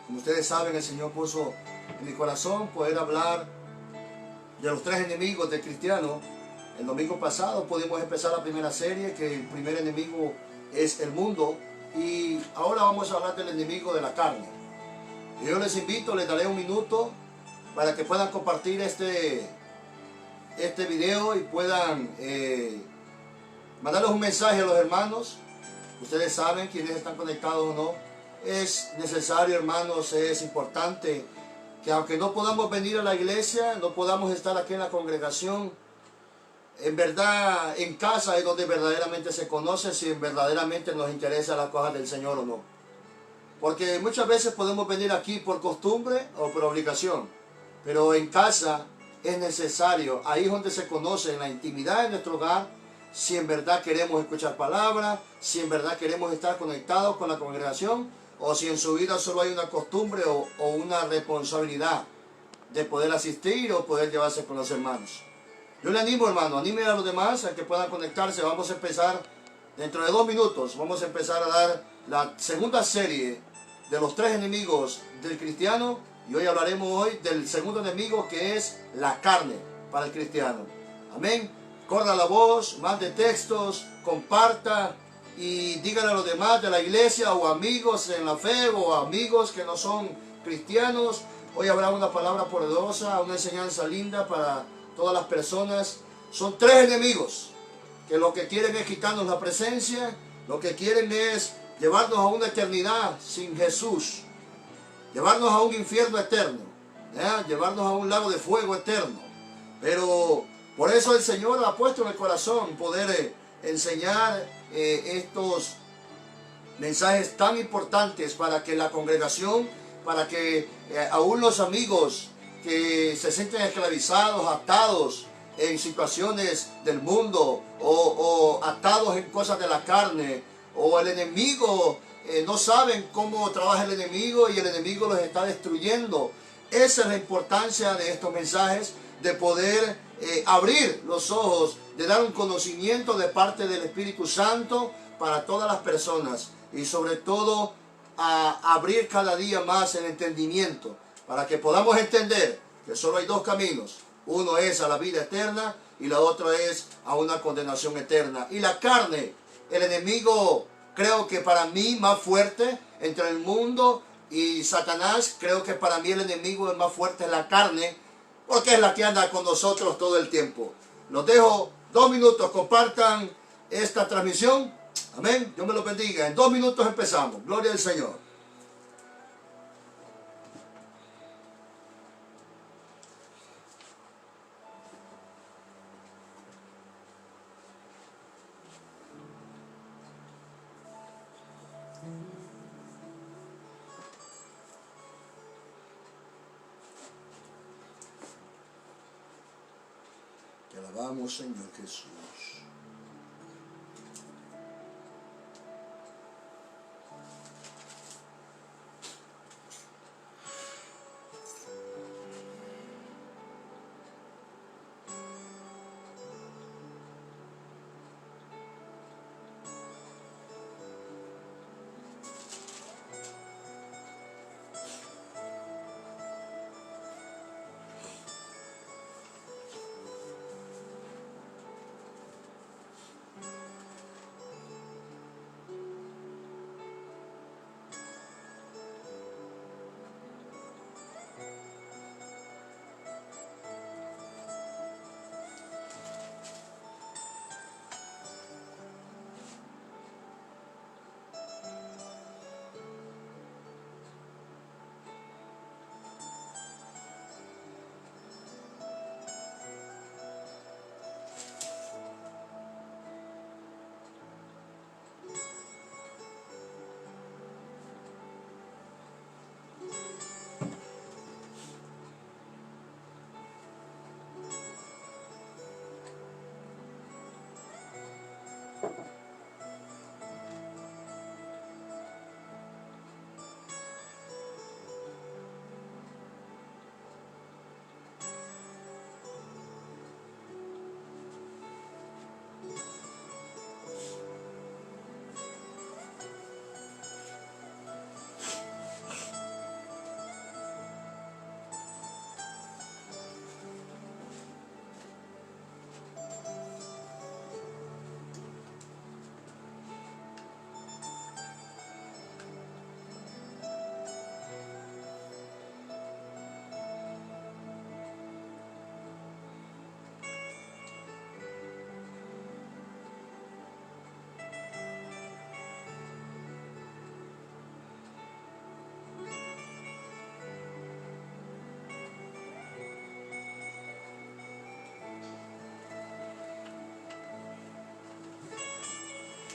Como ustedes saben, el Señor puso en mi corazón poder hablar de los tres enemigos del cristiano. El domingo pasado pudimos empezar la primera serie, que el primer enemigo es el mundo, y ahora vamos a hablar del enemigo de la carne. Y yo les invito, les daré un minuto para que puedan compartir este video y puedan mandarles un mensaje a los hermanos. Ustedes saben quiénes están conectados o no. Es necesario, hermanos, es importante que aunque no podamos venir a la iglesia, no podamos estar aquí en la congregación, en verdad en casa es donde verdaderamente se conoce si verdaderamente nos interesa las cosas del Señor o no. Porque muchas veces podemos venir aquí por costumbre o por obligación, pero en casa es necesario, ahí es donde se conoce en la intimidad de nuestro hogar, si en verdad queremos escuchar palabras, si en verdad queremos estar conectados con la congregación, o si en su vida solo hay una costumbre o una responsabilidad de poder asistir o poder llevarse con los hermanos. Yo le animo, hermano, anime a los demás a que puedan conectarse. Vamos a empezar dentro de 2 minutos, vamos a empezar a dar la segunda serie de los tres enemigos del cristiano, y hoy hablaremos hoy del segundo enemigo, que es la carne para el cristiano. Amén. Corra la voz, mande textos, comparta y díganle a los demás de la iglesia o amigos en la fe o amigos que no son cristianos. Hoy habrá una palabra poderosa, una enseñanza linda para todas las personas. Son tres enemigos que lo que quieren es quitarnos la presencia, lo que quieren es llevarnos a una eternidad sin Jesús, llevarnos a un infierno eterno, llevarnos a un lago de fuego eterno. Pero por eso el Señor ha puesto en el corazón poder enseñar estos mensajes tan importantes para que la congregación, para que aún los amigos que se sienten esclavizados, atados en situaciones del mundo o atados en cosas de la carne, o el enemigo, no saben cómo trabaja el enemigo y el enemigo los está destruyendo. Esa es la importancia de estos mensajes, de poder abrir los ojos, de dar un conocimiento de parte del Espíritu Santo para todas las personas, y sobre todo a abrir cada día más el entendimiento para que podamos entender que solo hay dos caminos. Uno es a la vida eterna y la otra es a una condenación eterna. Y la carne, el enemigo, creo que para mí más fuerte entre el mundo y Satanás, creo que para mí el enemigo es más fuerte en la carne, porque es la que anda con nosotros todo el tiempo. Los dejo 2 minutos, compartan esta transmisión. Amén, Dios me lo bendiga. En 2 minutos empezamos. Gloria al Señor. Te alabamos, Señor Jesús.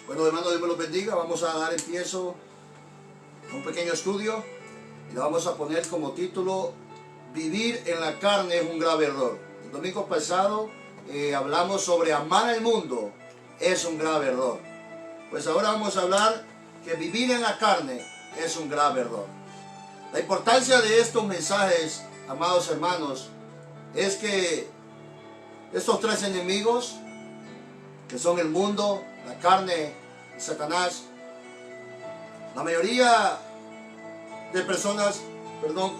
Bueno, hermanos, Dios me los bendiga. Vamos a dar empiezo a un pequeño estudio y le vamos a poner como título: Vivir en la carne es un grave error. El domingo pasado hablamos sobre amar al mundo es un grave error. Pues ahora vamos a hablar que vivir en la carne es un grave error. La importancia de estos mensajes, amados hermanos, es que estos tres enemigos, que son el mundo, la carne y Satanás, la mayoría de personas,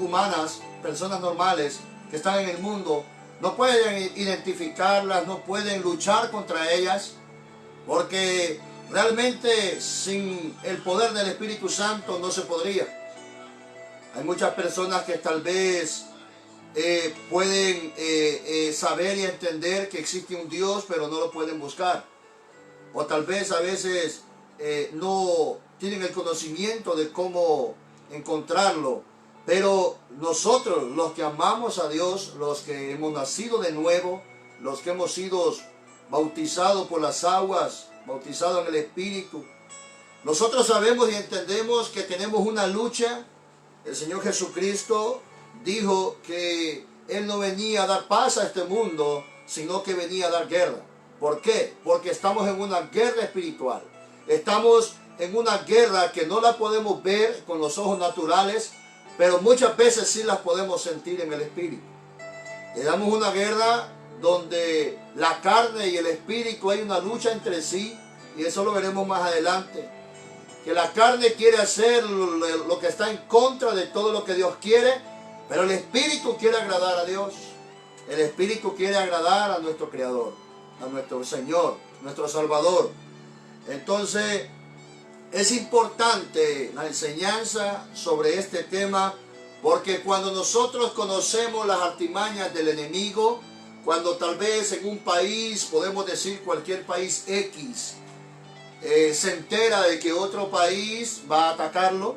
humanas, personas normales que están en el mundo, no pueden identificarlas, no pueden luchar contra ellas, porque realmente sin el poder del Espíritu Santo no se podría. Hay muchas personas que tal vez pueden saber y entender que existe un Dios, pero no lo pueden buscar. O tal vez a veces no tienen el conocimiento de cómo encontrarlo. Pero nosotros, los que amamos a Dios, los que hemos nacido de nuevo, los que hemos sido bautizados por las aguas, bautizados en el Espíritu, nosotros sabemos y entendemos que tenemos una lucha. El Señor Jesucristo dijo que Él no venía a dar paz a este mundo, sino que venía a dar guerra. ¿Por qué? Porque estamos en una guerra espiritual. Estamos en una guerra que no la podemos ver con los ojos naturales, pero muchas veces sí las podemos sentir en el Espíritu. Tenemos una guerra donde la carne y el Espíritu hay una lucha entre sí, y eso lo veremos más adelante. Que la carne quiere hacer lo que está en contra de todo lo que Dios quiere, pero el Espíritu quiere agradar a Dios. El Espíritu quiere agradar a nuestro Creador, a nuestro Señor, nuestro Salvador. Entonces, es importante la enseñanza sobre este tema, porque cuando nosotros conocemos las artimañas del enemigo, cuando tal vez en un país, podemos decir cualquier país X, se entera de que otro país va a atacarlo,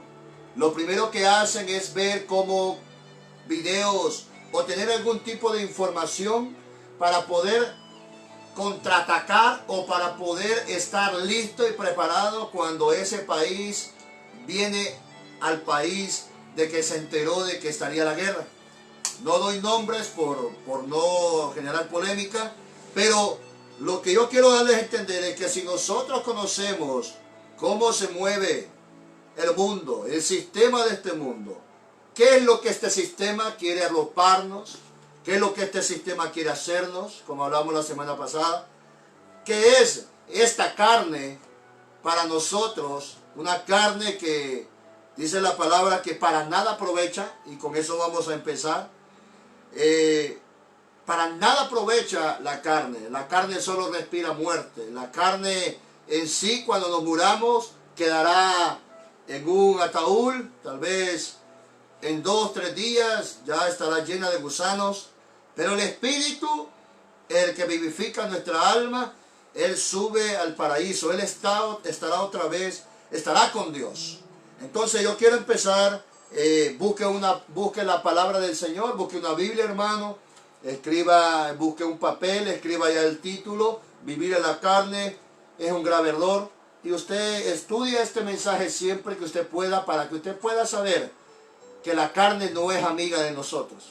lo primero que hacen es ver como videos o tener algún tipo de información para poder contraatacar o para poder estar listo y preparado cuando ese país viene al país de que se enteró de que estaría la guerra. No doy nombres por no generar polémica, pero lo que yo quiero darles a entender es que si nosotros conocemos cómo se mueve el mundo, el sistema de este mundo, qué es lo que este sistema quiere arroparnos, qué es lo que este sistema quiere hacernos, como hablamos la semana pasada, qué es esta carne para nosotros, una carne que dice la palabra que para nada aprovecha, y con eso vamos a empezar. Para nada aprovecha la carne solo respira muerte. La carne en sí, cuando nos muramos, quedará en un ataúd, tal vez en 2 o 3 días ya estará llena de gusanos, pero el Espíritu, el que vivifica nuestra alma, Él sube al paraíso, Él estará otra vez, estará con Dios. Entonces yo quiero empezar, busque la palabra del Señor, busque una Biblia, hermano, busque un papel, escriba ya el título: Vivir en la carne es un grave error, y usted estudia este mensaje siempre que usted pueda, para que usted pueda saber que la carne no es amiga de nosotros.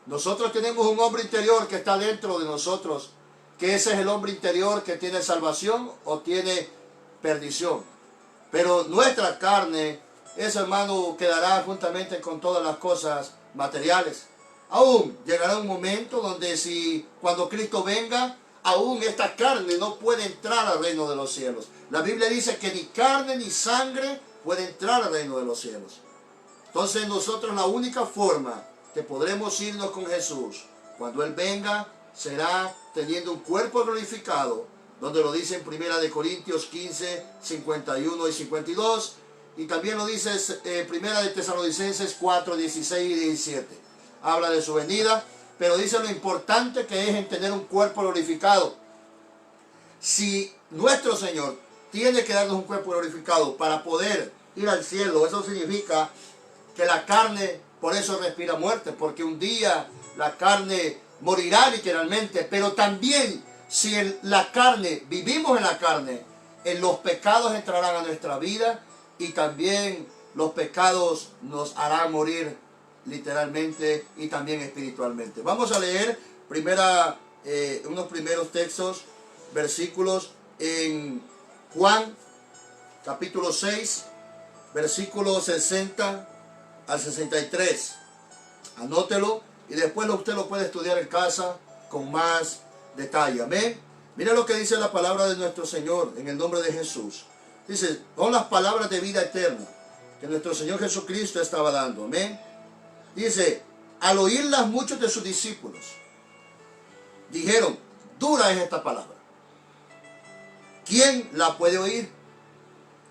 Nosotros tenemos un hombre interior que está dentro de nosotros, que ese es el hombre interior que tiene salvación o tiene perdición. Pero nuestra carne, ese, hermano, quedará juntamente con todas las cosas materiales. Aún llegará un momento donde cuando Cristo venga, aún esta carne no puede entrar al reino de los cielos. La Biblia dice que ni carne ni sangre puede entrar al reino de los cielos. Entonces nosotros, la única forma que podremos irnos con Jesús cuando Él venga será teniendo un cuerpo glorificado, donde lo dice en 1 Corintios 15, 51 y 52, y también lo dice 1 Tesalonicenses 4, 16 y 17. Habla de su venida, pero dice lo importante que es en tener un cuerpo glorificado. Si nuestro Señor tiene que darnos un cuerpo glorificado para poder ir al cielo, eso significa que la carne por eso respira muerte, porque un día la carne morirá literalmente, pero también si la carne, vivimos en la carne, los pecados entrarán a nuestra vida y también los pecados nos harán morir literalmente y también espiritualmente. Vamos a leer unos primeros textos, versículos en Juan capítulo 6, versículos 60 al 63. Anótelo y después usted lo puede estudiar en casa con más detalle. Amén. Mira lo que dice la palabra de nuestro Señor en el nombre de Jesús. Dice, son las palabras de vida eterna que nuestro Señor Jesucristo estaba dando. Amén. Dice, al oírlas muchos de sus discípulos dijeron, dura es esta palabra. ¿Quién la puede oír?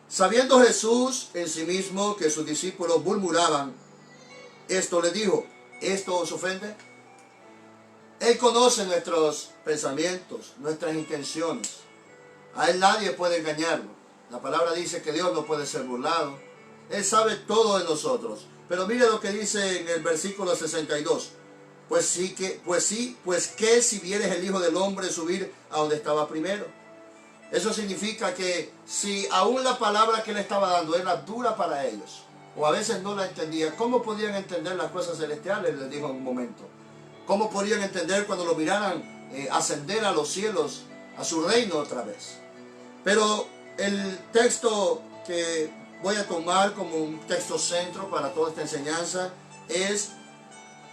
Sabiendo Jesús en sí mismo que sus discípulos murmuraban, esto les dijo, ¿esto os ofende? Él conoce nuestros pensamientos, nuestras intenciones. A Él nadie puede engañarlo. La palabra dice que Dios no puede ser burlado. Él sabe todo de nosotros. Pero mire lo que dice en el versículo 62. Pues que si vieres el Hijo del Hombre subir a donde estaba primero. Eso significa que si aún la palabra que Él estaba dando era dura para ellos, o a veces no la entendían, ¿cómo podían entender las cosas celestiales? Les dijo en un momento. ¿Cómo podrían entender cuando lo miraran ascender a los cielos, a su reino otra vez? Pero el texto que voy a tomar como un texto centro para toda esta enseñanza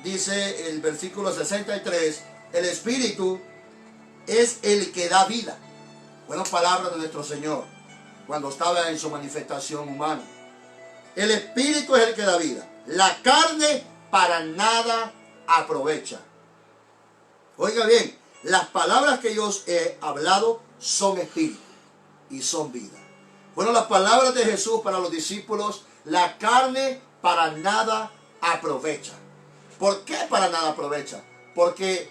dice el versículo 63, el Espíritu es el que da vida. Buenas palabras de nuestro Señor cuando estaba en su manifestación humana. El Espíritu es el que da vida. La carne para nada aprovecha. Oiga bien, las palabras que yo os he hablado son espíritu y son vida. Bueno, las palabras de Jesús para los discípulos, la carne para nada aprovecha. ¿Por qué para nada aprovecha? Porque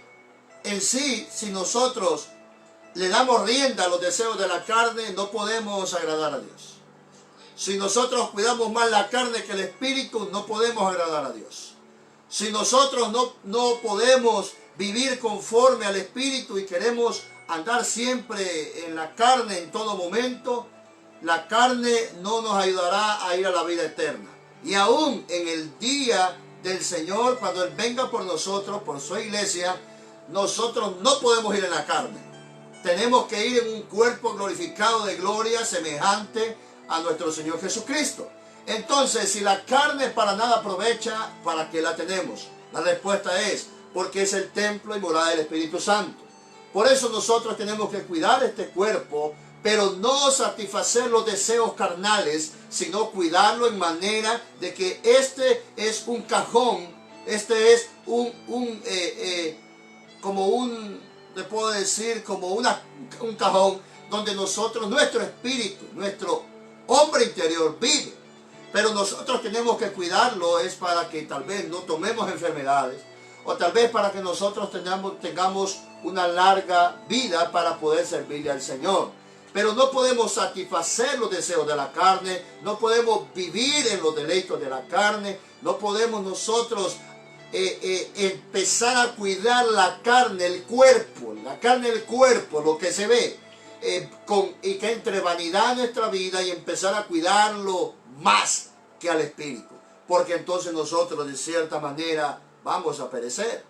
en sí, si nosotros le damos rienda a los deseos de la carne, no podemos agradar a Dios. Si nosotros cuidamos más la carne que el espíritu, no podemos agradar a Dios. Si nosotros no podemos vivir conforme al espíritu y queremos andar siempre en la carne en todo momento, la carne no nos ayudará a ir a la vida eterna. Y aún en el día del Señor, cuando Él venga por nosotros, por su iglesia, nosotros no podemos ir en la carne. Tenemos que ir en un cuerpo glorificado de gloria semejante a nuestro Señor Jesucristo. Entonces, si la carne para nada aprovecha, ¿para qué la tenemos? La respuesta es, porque es el templo y morada del Espíritu Santo. Por eso nosotros tenemos que cuidar este cuerpo, pero no satisfacer los deseos carnales, sino cuidarlo en manera de que este es un cajón, este es le puedo decir, como un cajón donde nosotros, nuestro espíritu, nuestro hombre interior vive. Pero nosotros tenemos que cuidarlo, es para que tal vez no tomemos enfermedades, o tal vez para que nosotros tengamos una larga vida para poder servirle al Señor. Pero no podemos satisfacer los deseos de la carne, no podemos vivir en los deleitos de la carne, no podemos nosotros empezar a cuidar la carne, el cuerpo, lo que se ve, y que entre vanidad en nuestra vida y empezar a cuidarlo más que al espíritu. Porque entonces nosotros de cierta manera vamos a perecer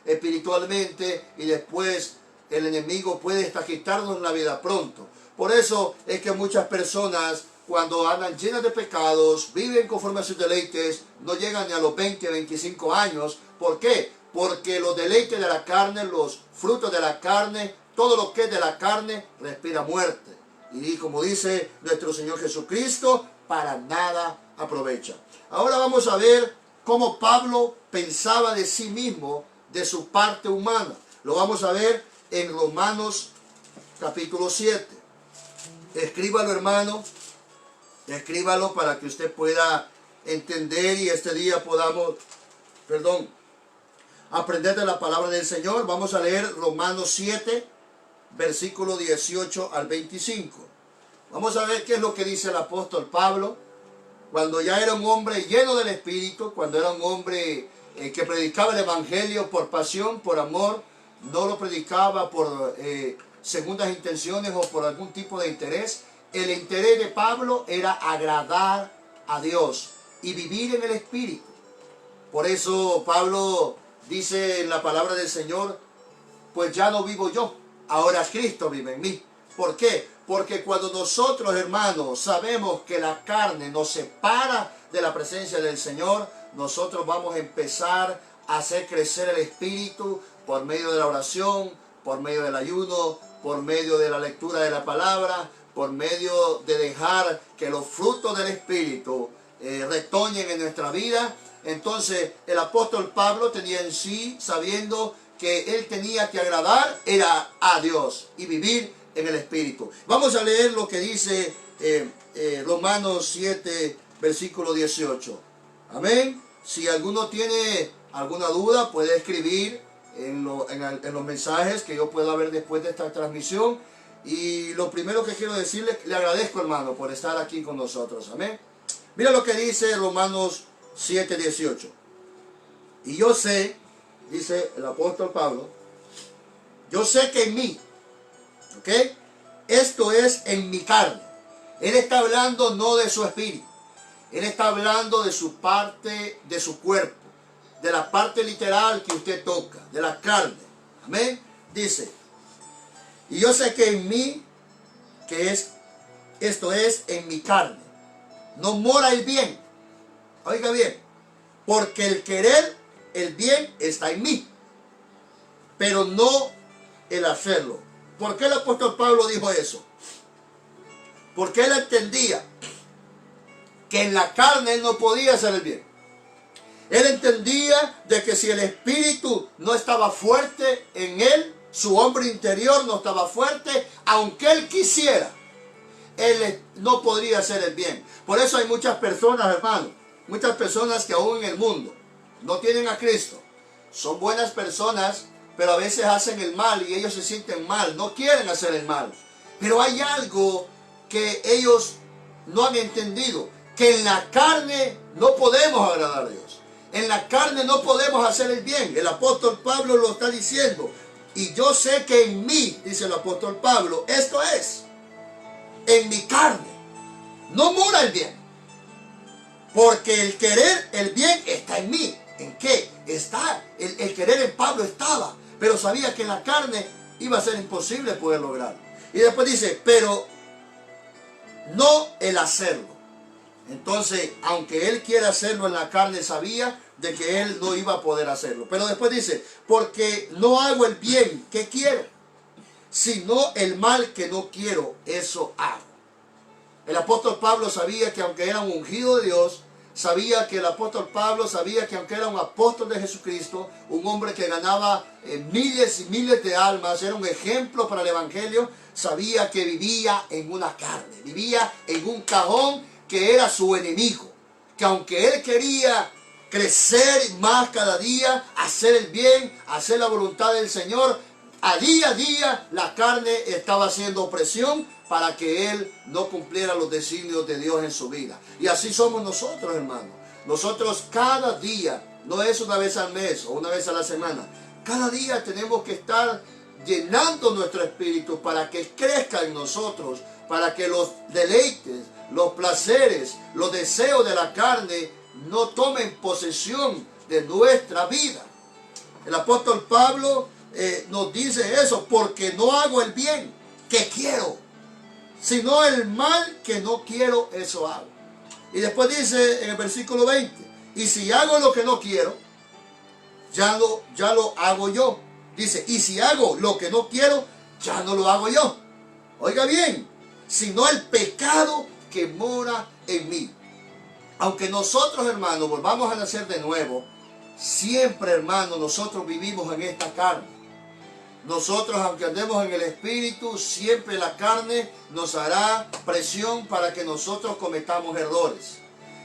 espiritualmente y después el enemigo puede hasta quitarnos la vida pronto. Por eso es que muchas personas, cuando andan llenas de pecados, viven conforme a sus deleites, no llegan ni a los 20, 25 años. ¿Por qué? Porque los deleites de la carne, los frutos de la carne, todo lo que es de la carne, respira muerte. Y como dice nuestro Señor Jesucristo, para nada aprovecha. Ahora vamos a ver cómo Pablo pensaba de sí mismo, de su parte humana. Lo vamos a ver en Romanos capítulo 7. Escríbalo, hermano. Escríbalo para que usted pueda entender y este día podamos, aprender de la palabra del Señor. Vamos a leer Romanos 7, versículo 18 al 25. Vamos a ver qué es lo que dice el apóstol Pablo, cuando ya era un hombre lleno del Espíritu, cuando era un hombre que predicaba el Evangelio por pasión, por amor, no lo predicaba por segundas intenciones o por algún tipo de interés. El interés de Pablo era agradar a Dios y vivir en el Espíritu. Por eso Pablo dice en la palabra del Señor, pues ya no vivo yo, ahora Cristo vive en mí. ¿Por qué? Porque cuando nosotros, hermanos, sabemos que la carne nos separa de la presencia del Señor, nosotros vamos a empezar a hacer crecer el Espíritu por medio de la oración, por medio del ayuno, por medio de la lectura de la palabra, por medio de dejar que los frutos del Espíritu retoñen en nuestra vida. Entonces el apóstol Pablo tenía en sí, sabiendo que él tenía que agradar era a Dios y vivir en el Espíritu. Vamos a leer lo que dice Romanos 7, versículo 18. Amén. Si alguno tiene alguna duda, puede escribir en los mensajes que yo pueda ver después de esta transmisión. Y lo primero que quiero decirle, le agradezco, hermano, por estar aquí con nosotros. Amén. Mira lo que dice Romanos 7, 18. Y yo sé, dice el apóstol Pablo, yo sé que en mí, ¿ok? Esto es en mi carne. Él está hablando no de su espíritu. Él está hablando de su parte, de su cuerpo, de la parte literal que usted toca, de la carne. Amén. Dice, y yo sé que en mí, esto es en mi carne, no mora el bien. Oiga bien, porque el querer el bien está en mí, pero no el hacerlo. ¿Por qué el apóstol Pablo dijo eso? Porque él entendía que en la carne él no podía hacer el bien. Él entendía de que si el espíritu no estaba fuerte en él, su hombre interior no estaba fuerte, aunque él quisiera, él no podría hacer el bien. Por eso hay muchas personas, hermanos, muchas personas que aún en el mundo no tienen a Cristo. Son buenas personas, pero a veces hacen el mal y ellos se sienten mal, no quieren hacer el mal. Pero hay algo que ellos no han entendido, que en la carne no podemos agradar a Dios. En la carne no podemos hacer el bien. El apóstol Pablo lo está diciendo. Y yo sé que en mí, dice el apóstol Pablo, esto es, en mi carne, no mora el bien. Porque el querer el bien está en mí. ¿En qué? Está. El querer en Pablo estaba. Pero sabía que en la carne iba a ser imposible poder lograrlo. Y después dice, pero no el hacerlo. Entonces, aunque él quiera hacerlo en la carne, sabía de que él no iba a poder hacerlo. Pero después dice, porque no hago el bien que quiero, sino el mal que no quiero, eso hago. El apóstol Pablo sabía que aunque era un ungido de Dios, sabía que el apóstol Pablo sabía que aunque era un apóstol de Jesucristo, un hombre que ganaba miles y miles de almas, era un ejemplo para el evangelio, sabía que vivía en una carne, vivía en un cajón que era su enemigo, que aunque él quería crecer más cada día, hacer el bien, hacer la voluntad del Señor, a día la carne estaba haciendo opresión para que él no cumpliera los designios de Dios en su vida. Y así somos nosotros, hermanos. Nosotros cada día, no es una vez al mes o una vez a la semana, cada día tenemos que estar llenando nuestro espíritu para que crezca en nosotros, para que los deleites, los placeres, los deseos de la carne no tomen posesión de nuestra vida. El apóstol Pablo nos dice eso, porque no hago el bien que quiero, sino el mal que no quiero, eso hago. Y después dice en el versículo 20, y si hago lo que no quiero, ya lo hago yo. Dice, y si hago lo que no quiero, ya no lo hago yo. Oiga bien, sino el pecado que mora en mí. Aunque nosotros, hermanos, volvamos a nacer de nuevo, siempre, hermanos, nosotros vivimos en esta carne. Nosotros, aunque andemos en el Espíritu, siempre la carne nos hará presión para que nosotros cometamos errores.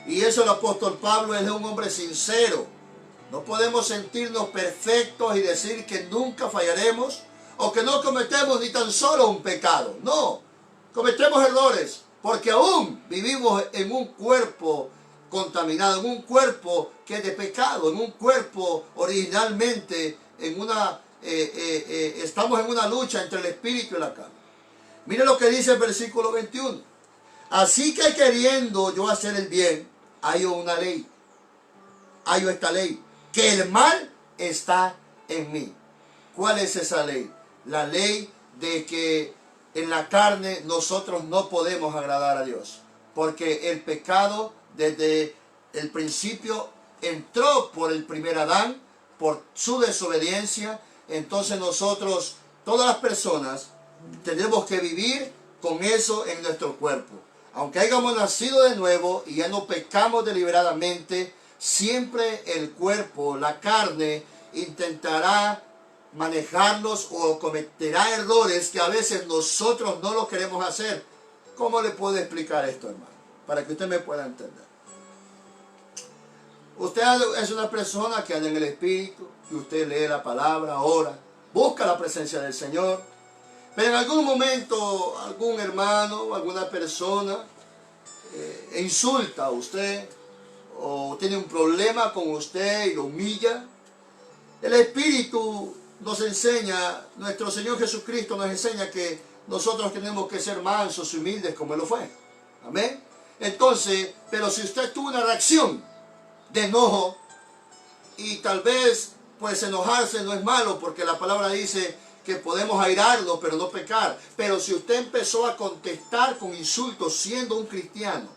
Y eso el apóstol Pablo es un hombre sincero. No podemos sentirnos perfectos y decir que nunca fallaremos o que no cometemos ni tan solo un pecado. No, cometemos errores porque aún vivimos en un cuerpo contaminado, en un cuerpo que es de pecado, en un cuerpo originalmente en una estamos en una lucha entre el espíritu y la carne. Mire lo que dice el versículo 21. Así que queriendo yo hacer el bien, hallo una ley. Hallo esta ley, que el mal está en mí. ¿Cuál es esa ley? La ley de que en la carne nosotros no podemos agradar a Dios. Porque el pecado desde el principio entró por el primer Adán, por su desobediencia. Entonces nosotros, todas las personas, tenemos que vivir con eso en nuestro cuerpo. Aunque hayamos nacido de nuevo y ya no pecamos deliberadamente, siempre el cuerpo, la carne, intentará manejarnos o cometerá errores que a veces nosotros no lo queremos hacer. ¿Cómo le puedo explicar esto, hermano? Para que usted me pueda entender. Usted es una persona que anda en el Espíritu, y usted lee la palabra, ora, busca la presencia del Señor. Pero en algún momento, algún hermano o alguna persona insulta a usted, o tiene un problema con usted y lo humilla. El Espíritu nos enseña, nuestro Señor Jesucristo nos enseña que nosotros tenemos que ser mansos y humildes como Él lo fue. Amén. Entonces, pero si usted tuvo una reacción de enojo, y tal vez pues enojarse no es malo, porque la palabra dice que podemos airarnos pero no pecar. Pero si usted empezó a contestar con insultos siendo un cristiano,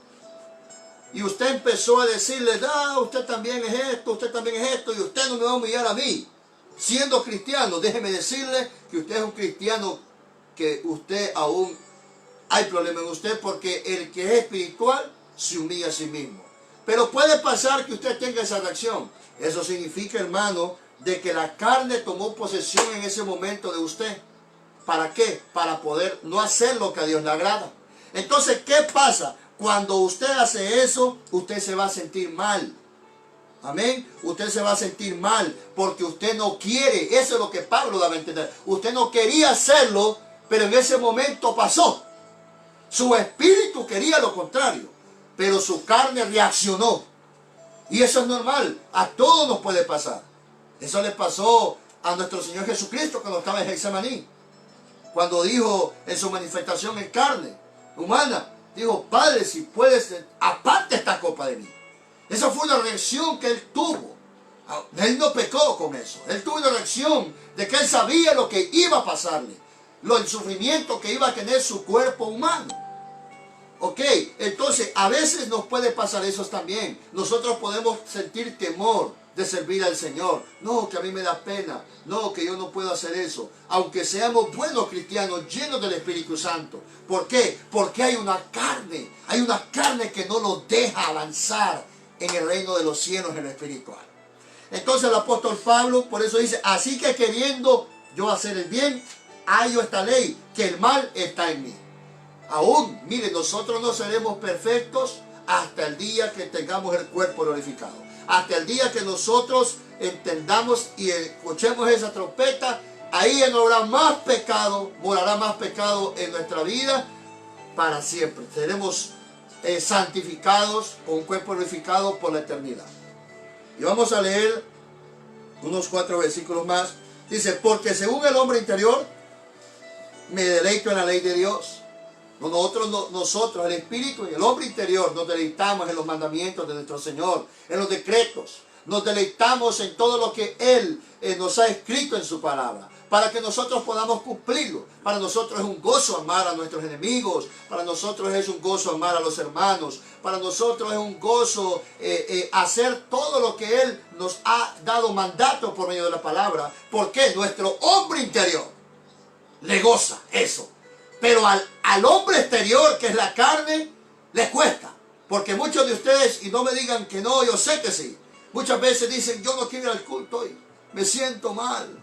y usted empezó a decirle, usted también es esto, usted también es esto, y usted no me va a humillar a mí, siendo cristiano, déjeme decirle que usted es un cristiano, que usted aún hay problema en usted, porque el que es espiritual se humilla a sí mismo. Pero puede pasar que usted tenga esa reacción. Eso significa, hermano, de que la carne tomó posesión en ese momento de usted. ¿Para qué? Para poder no hacer lo que a Dios le agrada. Entonces, ¿qué pasa? Cuando usted hace eso, usted se va a sentir mal. Amén. Usted se va a sentir mal porque usted no quiere. Eso es lo que Pablo daba a entender. Usted no quería hacerlo, pero en ese momento pasó. Su espíritu quería lo contrario, pero su carne reaccionó. Y eso es normal. A todos nos puede pasar. Eso le pasó a nuestro Señor Jesucristo cuando estaba en Getsemaní. Cuando dijo en su manifestación en carne humana, dijo, Padre, si puedes, aparte esta copa de mí. Esa fue una reacción que él tuvo. Él no pecó con eso. Él tuvo una reacción de que él sabía lo que iba a pasarle, el sufrimiento que iba a tener su cuerpo humano. Ok, entonces a veces nos puede pasar eso también. Nosotros podemos sentir temor de servir al Señor. No, que a mí me da pena. No, que yo no puedo hacer eso. Aunque seamos buenos cristianos, llenos del Espíritu Santo. ¿Por qué? Porque hay una carne. Hay una carne que no nos deja avanzar en el reino de los cielos, en lo espiritual. Entonces el apóstol Pablo, por eso dice, así que queriendo yo hacer el bien, hallo esta ley, que el mal está en mí. Aún, mire, nosotros no seremos perfectos hasta el día que tengamos el cuerpo glorificado. Hasta el día que nosotros entendamos y escuchemos esa trompeta, ahí ya no habrá más pecado, morará más pecado en nuestra vida para siempre. Seremos santificados con un cuerpo glorificado por la eternidad. Y vamos a leer unos 4 versículos más. Dice, porque según el hombre interior, me deleito en la ley de Dios. Nosotros, el espíritu y el hombre interior, nos deleitamos en los mandamientos de nuestro Señor, en los decretos. Nos deleitamos en todo lo que Él nos ha escrito en su palabra, para que nosotros podamos cumplirlo. Para nosotros es un gozo amar a nuestros enemigos, para nosotros es un gozo amar a los hermanos, para nosotros es un gozo hacer todo lo que Él nos ha dado mandato por medio de la palabra, porque nuestro hombre interior le goza eso. Pero al hombre exterior, que es la carne, le cuesta. Porque muchos de ustedes, y no me digan que no, yo sé que sí, muchas veces dicen, yo no quiero ir al culto hoy, me siento mal.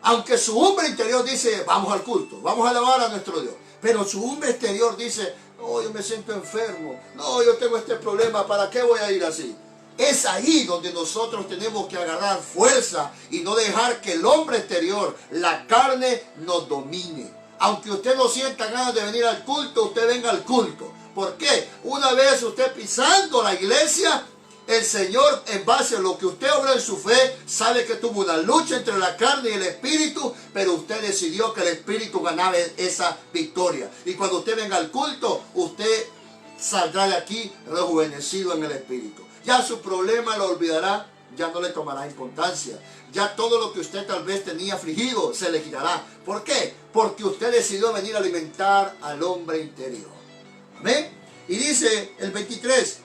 Aunque su hombre interior dice, vamos al culto, vamos a alabar a nuestro Dios. Pero su hombre exterior dice, no, yo me siento enfermo, no, yo tengo este problema, ¿para qué voy a ir así? Es ahí donde nosotros tenemos que agarrar fuerza y no dejar que el hombre exterior, la carne, nos domine. Aunque usted no sienta ganas de venir al culto, usted venga al culto. ¿Por qué? Una vez usted pisando la iglesia, el Señor, en base a lo que usted obra en su fe, sabe que tuvo una lucha entre la carne y el espíritu, pero usted decidió que el espíritu ganaba esa victoria. Y cuando usted venga al culto, usted saldrá de aquí rejuvenecido en el espíritu. Ya su problema lo olvidará, ya no le tomará importancia. Ya todo lo que usted tal vez tenía afligido se le quitará. ¿Por qué? Porque usted decidió venir a alimentar al hombre interior. Amén. Y dice el 23,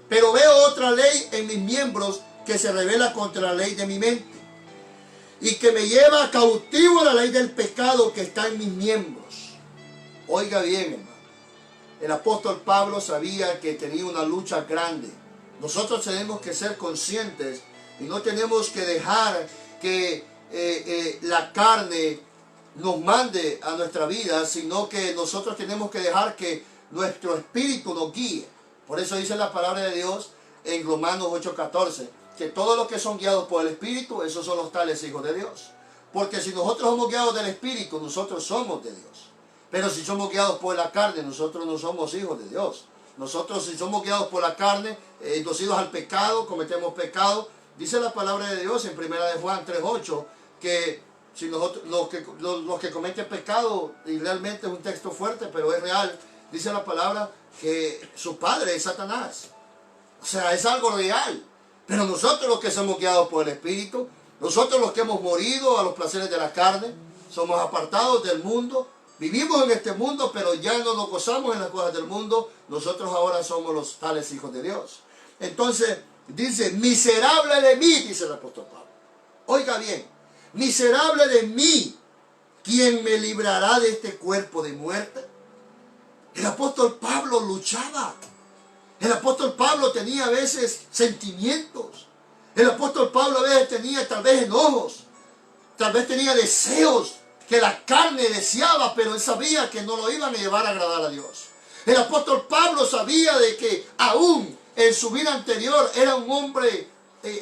pero veo otra ley en mis miembros que se revela contra la ley de mi mente y que me lleva cautivo a la ley del pecado que está en mis miembros. Oiga bien, hermano. El apóstol Pablo sabía que tenía una lucha grande. Nosotros tenemos que ser conscientes y no tenemos que dejar que la carne nos mande a nuestra vida, sino que nosotros tenemos que dejar que nuestro espíritu nos guíe. Por eso dice la palabra de Dios en Romanos 8:14, que todos los que son guiados por el espíritu, esos son los tales hijos de Dios. Porque si nosotros somos guiados del espíritu, nosotros somos de Dios. Pero si somos guiados por la carne, nosotros no somos hijos de Dios. Nosotros, si somos guiados por la carne, inducidos al pecado, cometemos pecado. Dice la palabra de Dios en 1 de Juan 3:8 que si nosotros, los que cometen pecado, y realmente es un texto fuerte, pero es real, dice la palabra que su padre es Satanás. O sea, es algo real. Pero nosotros los que somos guiados por el Espíritu, nosotros los que hemos morido a los placeres de la carne, somos apartados del mundo, vivimos en este mundo, pero ya no nos gozamos en las cosas del mundo. Nosotros ahora somos los tales hijos de Dios. Entonces, dice, miserable de mí, dice el apóstol Pablo. Oiga bien, miserable de mí, ¿quién me librará de este cuerpo de muerte? El apóstol Pablo luchaba. El apóstol Pablo tenía a veces sentimientos. El apóstol Pablo a veces tenía tal vez enojos. Tal vez tenía deseos que la carne deseaba, pero él sabía que no lo iban a llevar a agradar a Dios. El apóstol Pablo sabía de que aún en su vida anterior era un hombre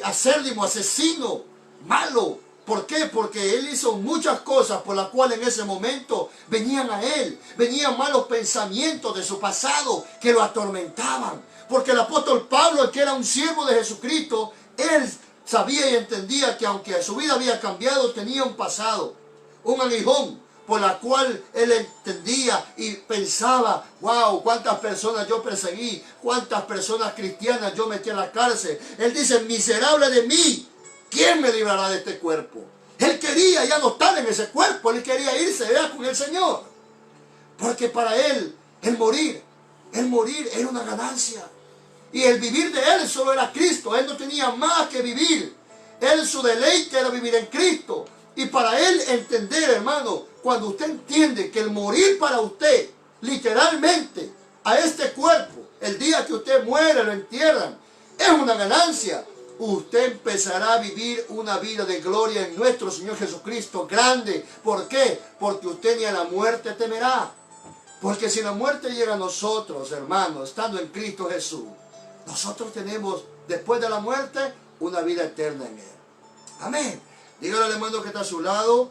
acérrimo, asesino, malo. ¿Por qué? Porque él hizo muchas cosas por las cuales en ese momento venían a él. Venían malos pensamientos de su pasado que lo atormentaban. Porque el apóstol Pablo, que era un siervo de Jesucristo, él sabía y entendía que aunque su vida había cambiado, tenía un pasado, un aguijón, por la cual él entendía y pensaba, wow, cuántas personas yo perseguí, cuántas personas cristianas yo metí en la cárcel. Él dice, miserable de mí, ¿quién me librará de este cuerpo? Él quería ya no estar en ese cuerpo, él quería irse ya con el Señor. Porque para él, el morir era una ganancia. Y el vivir de él solo era Cristo. Él no tenía más que vivir. Él, su deleite era vivir en Cristo. Y para él entender, hermano, cuando usted entiende que el morir para usted, literalmente, a este cuerpo, el día que usted muere, lo entierran, es una ganancia. Usted empezará a vivir una vida de gloria en nuestro Señor Jesucristo grande. ¿Por qué? Porque usted ni a la muerte temerá. Porque si la muerte llega a nosotros, hermanos, estando en Cristo Jesús, nosotros tenemos, después de la muerte, una vida eterna en Él. Amén. Dígale al hermano que está a su lado,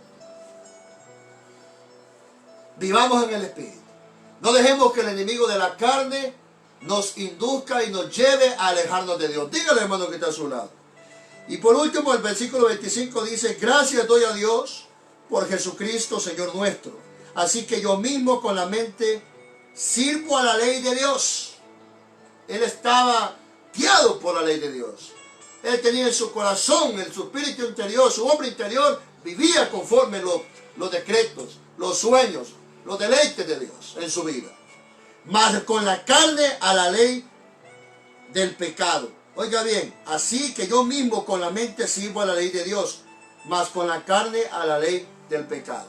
vivamos en el Espíritu. No dejemos que el enemigo de la carne nos induzca y nos lleve a alejarnos de Dios. Dígale, hermano, que está a su lado. Y por último, el versículo 25 dice, gracias doy a Dios por Jesucristo, Señor nuestro. Así que yo mismo con la mente sirvo a la ley de Dios. Él estaba guiado por la ley de Dios. Él tenía en su corazón, en su espíritu interior, su hombre interior, vivía conforme los decretos, los sueños, los deleites de Dios en su vida. Mas con la carne a la ley del pecado. Oiga bien, así que yo mismo con la mente sirvo a la ley de Dios, mas con la carne a la ley del pecado.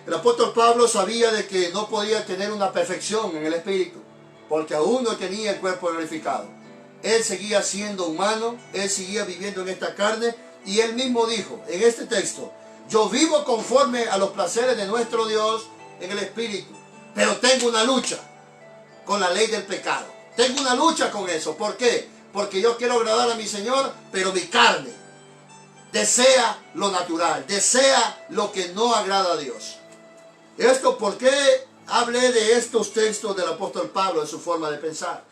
El apóstol Pablo sabía de que no podía tener una perfección en el espíritu, porque aún no tenía el cuerpo glorificado. Él seguía siendo humano, él seguía viviendo en esta carne, y él mismo dijo en este texto, yo vivo conforme a los placeres de nuestro Dios en el espíritu, pero tengo una lucha con la ley del pecado. Tengo una lucha con eso. ¿Por qué? Porque yo quiero agradar a mi Señor, pero mi carne desea lo natural, desea lo que no agrada a Dios. Esto, ¿por qué hablé de estos textos del apóstol Pablo en su forma de pensar?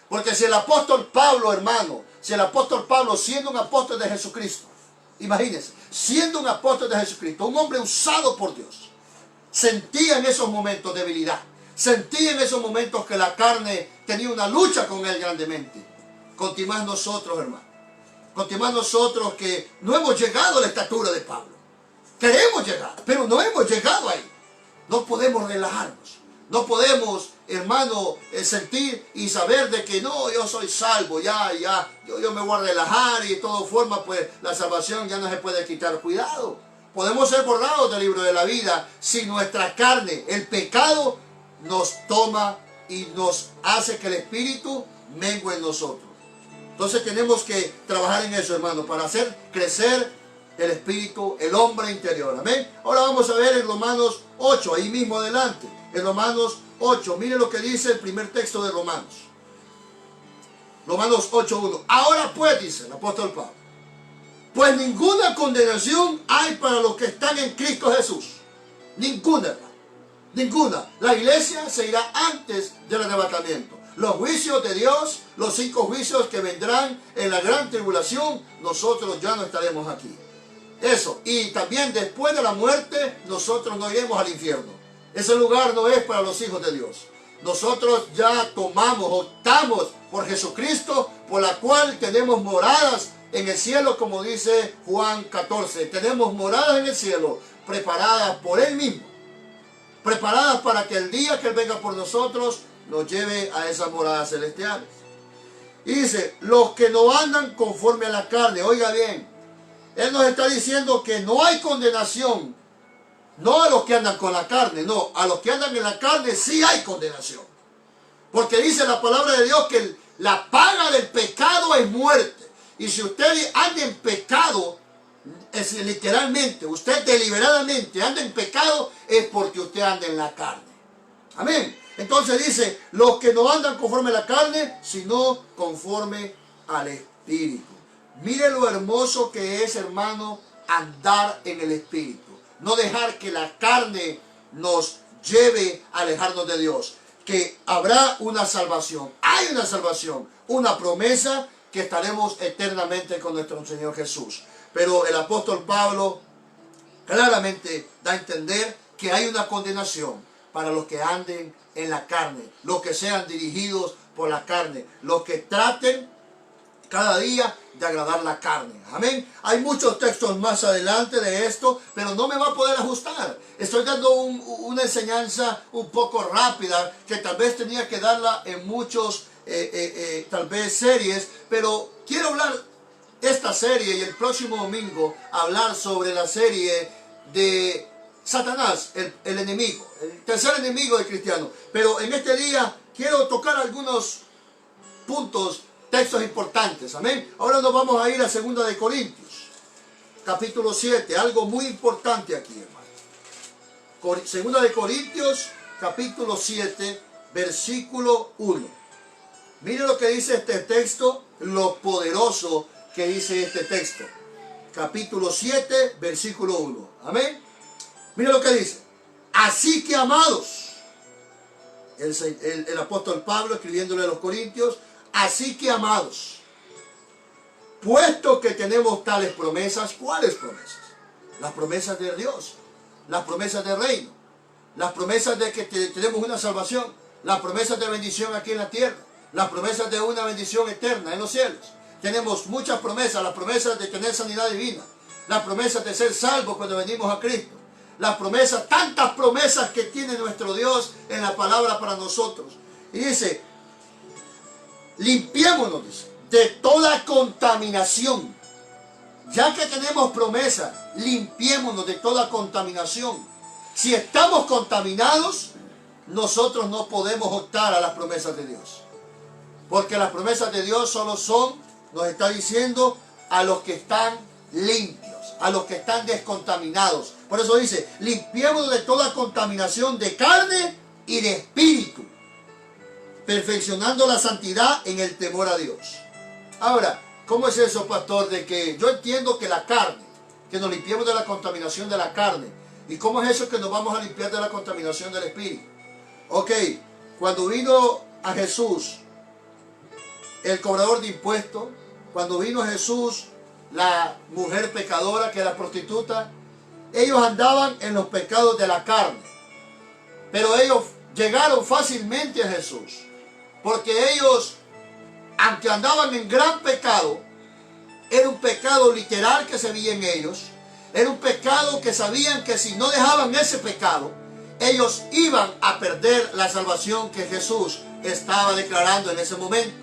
Porque si el apóstol Pablo, hermano, si el apóstol Pablo, siendo un apóstol de Jesucristo, imagínense, siendo un apóstol de Jesucristo, un hombre usado por Dios, sentía en esos momentos debilidad, sentía en esos momentos que la carne tenía una lucha con él grandemente. Continuad nosotros, hermano, continuad nosotros que no hemos llegado a la estatura de Pablo. Queremos llegar, pero no hemos llegado ahí. No podemos relajarnos. No podemos, hermano, sentir y saber de que no, yo soy salvo, yo me voy a relajar y de todas formas, pues la salvación ya no se puede quitar. Cuidado, podemos ser borrados del libro de la vida si nuestra carne, el pecado, nos toma y nos hace que el Espíritu mengue en nosotros. Entonces tenemos que trabajar en eso, hermano, para hacer crecer el Espíritu, el hombre interior. Amén. Ahora vamos a ver en Romanos 8, ahí mismo adelante. En Romanos 8, mire lo que dice el primer texto de Romanos. Romanos 8:1. Ahora pues, dice el apóstol Pablo, pues ninguna condenación hay para los que están en Cristo Jesús. Ninguna, hermano. Ninguna. La iglesia se irá antes del arrebatamiento. Los juicios de Dios, los 5 juicios que vendrán en la gran tribulación, nosotros ya no estaremos aquí. Eso. Y también después de la muerte, nosotros no iremos al infierno. Ese lugar no es para los hijos de Dios. Nosotros ya optamos por Jesucristo, por la cual tenemos moradas en el cielo, como dice Juan 14. Tenemos moradas en el cielo, preparadas por Él mismo. Preparadas para que el día que Él venga por nosotros, nos lleve a esas moradas celestiales. Y dice, los que no andan conforme a la carne, oiga bien, Él nos está diciendo que no hay condenación. No a los que andan con la carne, no. A los que andan en la carne sí hay condenación. Porque dice la palabra de Dios que la paga del pecado es muerte. Y si usted anda en pecado, es literalmente, usted deliberadamente anda en pecado, es porque usted anda en la carne. Amén. Entonces dice, los que no andan conforme a la carne, sino conforme al Espíritu. Mire lo hermoso que es, hermano, andar en el Espíritu. No dejar que la carne nos lleve a alejarnos de Dios. Que habrá una salvación. Hay una salvación. Una promesa que estaremos eternamente con nuestro Señor Jesús. Pero el apóstol Pablo claramente da a entender que hay una condenación para los que anden en la carne. Los que sean dirigidos por la carne. Los que traten cada día de agradar la carne. Amén. Hay muchos textos más adelante de esto, pero no me va a poder ajustar. Estoy dando una enseñanza un poco rápida, que tal vez tenía que darla en muchos, tal vez series, pero quiero hablar esta serie y el próximo domingo hablar sobre la serie de Satanás, el enemigo, el tercer enemigo del cristiano. Pero en este día quiero tocar algunos puntos, textos importantes. Amén. Ahora nos vamos a ir a 2 de Corintios, capítulo 7. Algo muy importante aquí, hermano. 2 de Corintios, capítulo 7, versículo 1. Mire lo que dice este texto, lo poderoso que dice este texto. Capítulo 7, versículo 1. Amén. Mire lo que dice. Así que, amados, el apóstol Pablo escribiéndole a los Corintios, así que, amados, puesto que tenemos tales promesas, ¿cuáles promesas? Las promesas de Dios, las promesas del reino, las promesas de que tenemos una salvación, las promesas de bendición aquí en la tierra, las promesas de una bendición eterna en los cielos. Tenemos muchas promesas, las promesas de tener sanidad divina, las promesas de ser salvos cuando venimos a Cristo, las promesas, tantas promesas que tiene nuestro Dios en la palabra para nosotros. Y dice, limpiémonos, dice, de toda contaminación. Ya que tenemos promesa, limpiémonos de toda contaminación. Si estamos contaminados, nosotros no podemos optar a las promesas de Dios. Porque las promesas de Dios solo son, nos está diciendo, a los que están limpios, a los que están descontaminados. Por eso dice, limpiémonos de toda contaminación de carne y de espíritu, perfeccionando la santidad en el temor a Dios. Ahora, ¿cómo es eso, pastor? De que yo entiendo que la carne, que nos limpiemos de la contaminación de la carne. ¿Y cómo es eso que nos vamos a limpiar de la contaminación del espíritu? Ok, cuando vino a Jesús, el cobrador de impuestos, cuando vino Jesús, la mujer pecadora, que era prostituta, ellos andaban en los pecados de la carne. Pero ellos llegaron fácilmente a Jesús, porque ellos, aunque andaban en gran pecado, era un pecado literal que se veía en ellos, era un pecado que sabían que si no dejaban ese pecado, ellos iban a perder la salvación que Jesús estaba declarando en ese momento.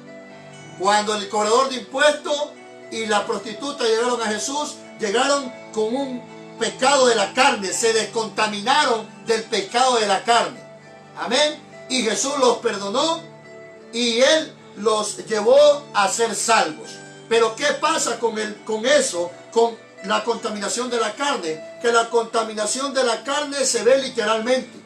Cuando el cobrador de impuestos y la prostituta llegaron a Jesús, llegaron con un pecado de la carne, se descontaminaron del pecado de la carne. Amén. Y Jesús los perdonó y Él los llevó a ser salvos. Pero ¿qué pasa con eso? Con la contaminación de la carne. Que la contaminación de la carne se ve literalmente.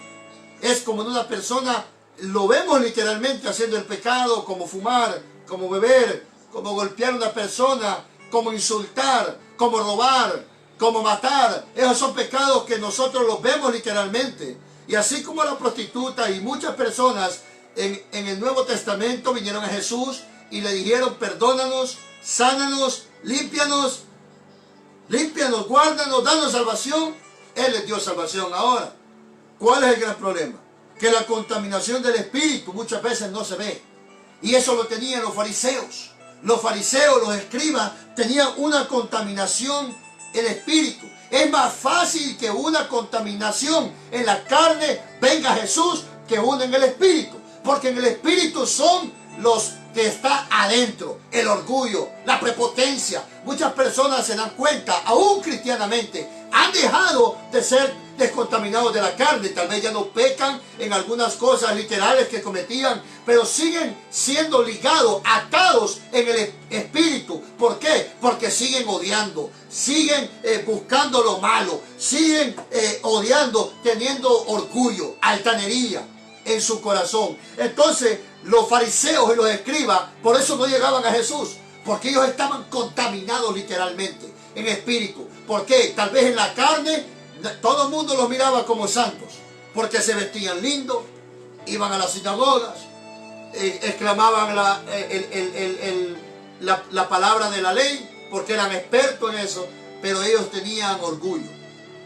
Es como en una persona, lo vemos literalmente haciendo el pecado, como fumar, como beber, como golpear a una persona, como insultar, como robar, como matar. Esos son pecados que nosotros los vemos literalmente. Y así como la prostituta y muchas personas en el Nuevo Testamento vinieron a Jesús y le dijeron: perdónanos, sánanos, límpianos, guárdanos, danos salvación. Él les dio salvación. Ahora, ¿cuál es el gran problema? Que la contaminación del espíritu muchas veces no se ve. Y eso lo tenían los fariseos. Los fariseos, los escribas, tenían una contaminación en el espíritu. Es más fácil que una contaminación en la carne venga a Jesús que una en el espíritu. Porque en el espíritu son los que está adentro, el orgullo, la prepotencia. Muchas personas se dan cuenta, aún cristianamente, han dejado de ser descontaminados de la carne. Tal vez ya no pecan en algunas cosas literales que cometían, pero siguen siendo ligados, atados en el espíritu. ¿Por qué? Porque siguen odiando, siguen buscando lo malo, siguen odiando, teniendo orgullo, altanería en su corazón. Entonces los fariseos y los escribas por eso no llegaban a Jesús, porque ellos estaban contaminados literalmente en espíritu. ¿Por qué? Tal vez en la carne todo el mundo los miraba como santos, porque se vestían lindos, iban a las sinagogas, exclamaban la palabra de la ley, porque eran expertos en eso, pero ellos tenían orgullo.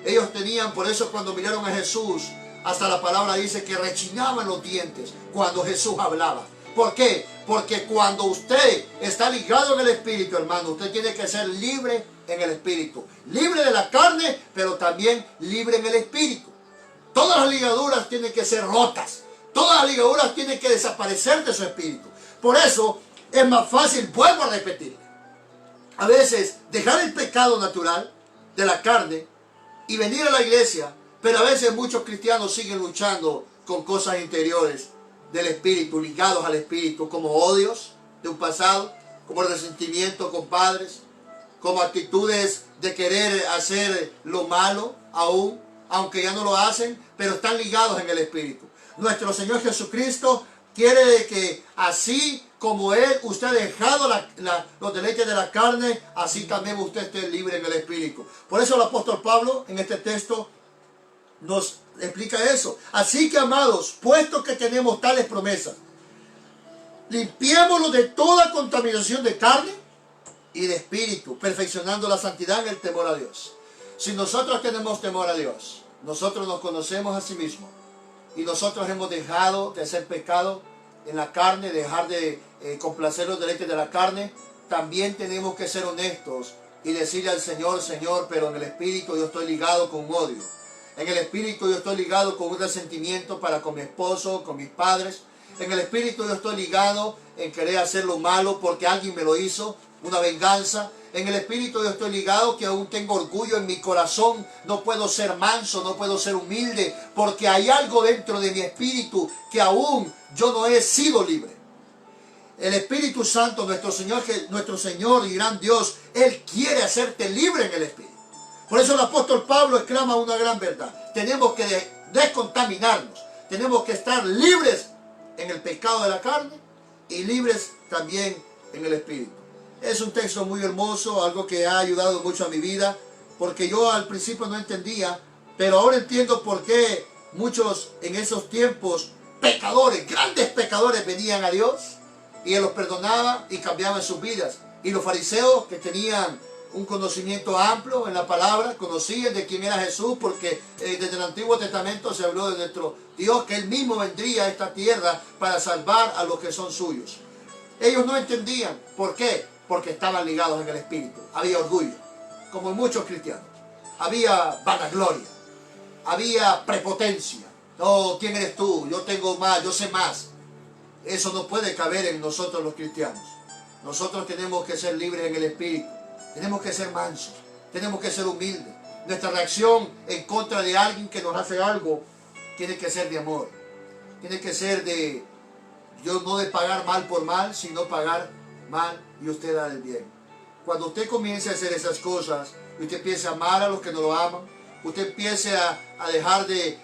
Ellos tenían, por eso cuando miraron a Jesús, hasta la palabra dice que rechinaban los dientes cuando Jesús hablaba. ¿Por qué? Porque cuando usted está ligado en el espíritu, hermano, usted tiene que ser libre en el espíritu. Libre de la carne, pero también libre en el espíritu. Todas las ligaduras tienen que ser rotas. Todas las ligaduras tienen que desaparecer de su espíritu. Por eso es más fácil, vuelvo a repetir, a veces dejar el pecado natural de la carne y venir a la iglesia. Pero a veces muchos cristianos siguen luchando con cosas interiores del espíritu, ligados al espíritu, como odios de un pasado, como resentimiento con padres, como actitudes de querer hacer lo malo aún, aunque ya no lo hacen, pero están ligados en el espíritu. Nuestro Señor Jesucristo quiere que así como Él, usted ha dejado los deleites de la carne, así también usted esté libre en el espíritu. Por eso el apóstol Pablo en este texto nos explica eso. Así que, amados, puesto que tenemos tales promesas, limpiémonos de toda contaminación de carne y de espíritu, perfeccionando la santidad en el temor a Dios. Si nosotros tenemos temor a Dios, nosotros nos conocemos a sí mismos y nosotros hemos dejado de hacer pecado en la carne, dejar de complacer los deleites de la carne, también tenemos que ser honestos y decirle al Señor: Señor, pero en el espíritu yo estoy ligado con odio. En el espíritu yo estoy ligado con un resentimiento para con mi esposo, con mis padres. En el espíritu yo estoy ligado en querer hacer lo malo porque alguien me lo hizo, una venganza. En el espíritu yo estoy ligado que aún tengo orgullo en mi corazón. No puedo ser manso, no puedo ser humilde, porque hay algo dentro de mi espíritu que aún yo no he sido libre. El Espíritu Santo, nuestro Señor y gran Dios, Él quiere hacerte libre en el espíritu. Por eso el apóstol Pablo exclama una gran verdad. Tenemos que descontaminarnos. Tenemos que estar libres en el pecado de la carne y libres también en el espíritu. Es un texto muy hermoso, algo que ha ayudado mucho a mi vida, porque yo al principio no entendía, pero ahora entiendo por qué muchos en esos tiempos pecadores, grandes pecadores, venían a Dios. y Él los perdonaba y cambiaban sus vidas. Y los fariseos, que tenían un conocimiento amplio en la palabra, conocían de quién era Jesús, porque desde el Antiguo Testamento se habló de nuestro Dios, que Él mismo vendría a esta tierra para salvar a los que son suyos. Ellos no entendían. ¿Por qué? Porque estaban ligados en el espíritu. Había orgullo, como en muchos cristianos. Había vanagloria, había prepotencia. No, ¿quién eres tú? Yo tengo más, yo sé más. Eso no puede caber en nosotros los cristianos. Nosotros tenemos que ser libres en el espíritu. Tenemos que ser mansos. Tenemos que ser humildes. Nuestra reacción en contra de alguien que nos hace algo tiene que ser de amor. Tiene que ser de, yo no de pagar mal por mal, sino pagar mal y usted dar el bien. Cuando usted comience a hacer esas cosas, y usted empiece a amar a los que no lo aman, usted empiece a dejar de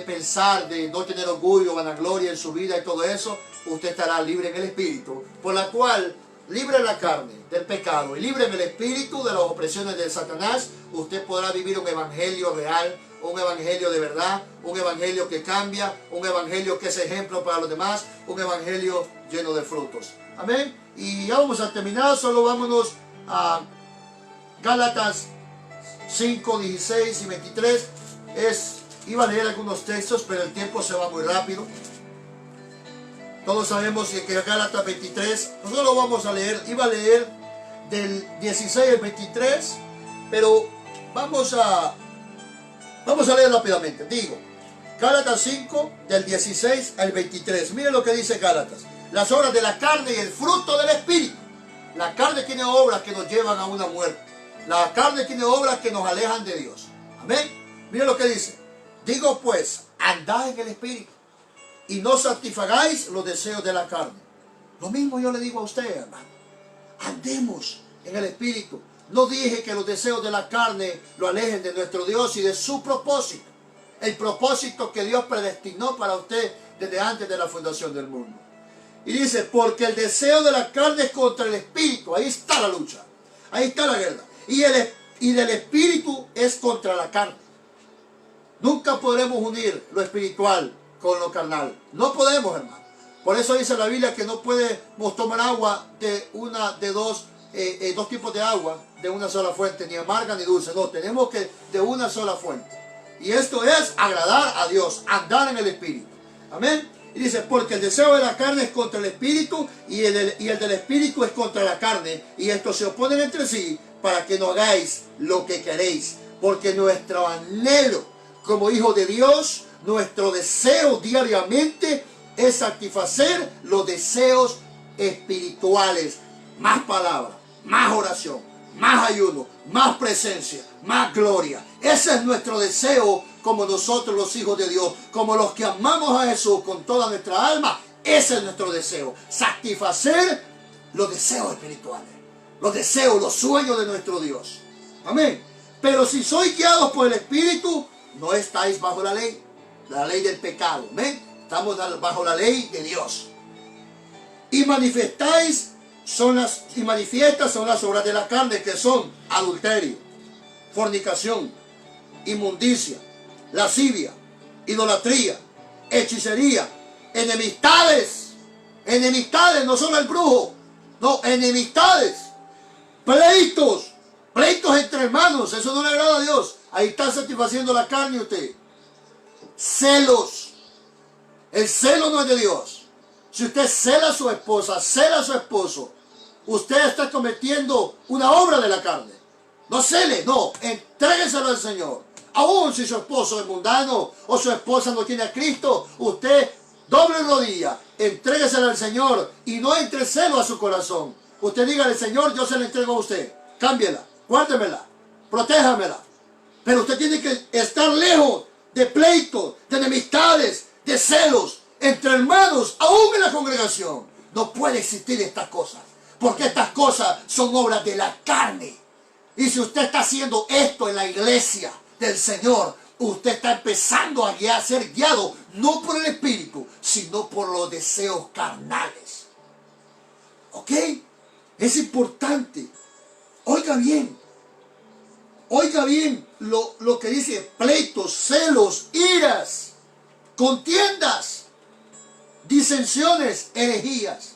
pensar, de no tener orgullo, vanagloria en su vida y todo eso, usted estará libre en el espíritu, por la cual, libre en la carne del pecado y libre en el espíritu de las opresiones de Satanás, usted podrá vivir un evangelio real, un evangelio de verdad, un evangelio que cambia, un evangelio que es ejemplo para los demás, un evangelio lleno de frutos. Amén. Y ya vamos a terminar, solo vámonos a Gálatas 5, 16 y 23. Iba a leer algunos textos, pero el tiempo se va muy rápido. Todos sabemos que Gálatas 23, nosotros lo vamos a leer. Iba a leer del 16 al 23, pero vamos a leer rápidamente. Digo, Gálatas 5, del 16 al 23. Miren lo que dice Gálatas. Las obras de la carne y el fruto del espíritu. La carne tiene obras que nos llevan a una muerte. La carne tiene obras que nos alejan de Dios. Amén. Miren lo que dice. Digo pues, andad en el espíritu y no satisfagáis los deseos de la carne. Lo mismo yo le digo a usted, hermano. Andemos en el espíritu. No dije que los deseos de la carne lo alejen de nuestro Dios y de su propósito. El propósito que Dios predestinó para usted desde antes de la fundación del mundo. Y dice, porque el deseo de la carne es contra el espíritu. Ahí está la lucha. Ahí está la guerra. Y del espíritu es contra la carne. Nunca podremos unir lo espiritual con lo carnal. No podemos, hermano. Por eso dice la Biblia que no podemos tomar agua de dos tipos de agua de una sola fuente, ni amarga ni dulce. No, tenemos que de una sola fuente. Y esto es agradar a Dios, andar en el espíritu. Amén. Y dice, porque el deseo de la carne es contra el espíritu y el del espíritu es contra la carne. Y estos se oponen entre sí para que no hagáis lo que queréis. Porque nuestro anhelo como hijo de Dios, nuestro deseo diariamente es satisfacer los deseos espirituales. Más palabra, más oración, más ayuno, más presencia, más gloria. Ese es nuestro deseo como nosotros los hijos de Dios, como los que amamos a Jesús con toda nuestra alma. Ese es nuestro deseo, satisfacer los deseos espirituales, los deseos, los sueños de nuestro Dios. Amén. Pero si sois guiados por el Espíritu, no estáis bajo la ley del pecado. ¿Ven? Estamos bajo la ley de Dios. Y manifiestas son las obras de la carne, que son adulterio, fornicación, inmundicia, lascivia, idolatría, hechicería, enemistades, no solo el brujo, no, enemistades, pleitos entre hermanos. Eso no le agrada a Dios. Ahí está satisfaciendo la carne usted. Celos. El celo no es de Dios. Si usted cela a su esposa, cela a su esposo, usted está cometiendo una obra de la carne. No cele, no, entrégueselo al Señor. Aún si su esposo es mundano o su esposa no tiene a Cristo, usted doble rodilla, entrégueselo al Señor y no entre celo a su corazón. Usted dígale, Señor, yo se la entrego a usted. Cámbiela, guárdemela, protéjamela. Pero usted tiene que estar lejos de pleitos, de enemistades, de celos entre hermanos, aún en la congregación. No puede existir estas cosas, porque estas cosas son obras de la carne. Y si usted está haciendo esto en la iglesia del Señor, usted está empezando a ser guiado no por el Espíritu, sino por los deseos carnales. ¿Ok? Es importante. Oiga bien lo que dice: pleitos, celos, iras, contiendas, disensiones, herejías.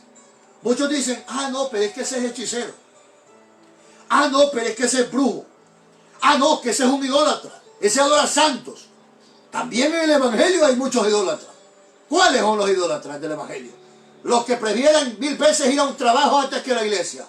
Muchos dicen, ah, no, pero es que ese es hechicero. Ah, no, pero es que ese es brujo. Ah, no, que ese es un idólatra. Ese adora santos. También en el Evangelio hay muchos idólatras. ¿Cuáles son los idólatras del Evangelio? Los que prefieren 1000 veces ir a un trabajo antes que a la iglesia.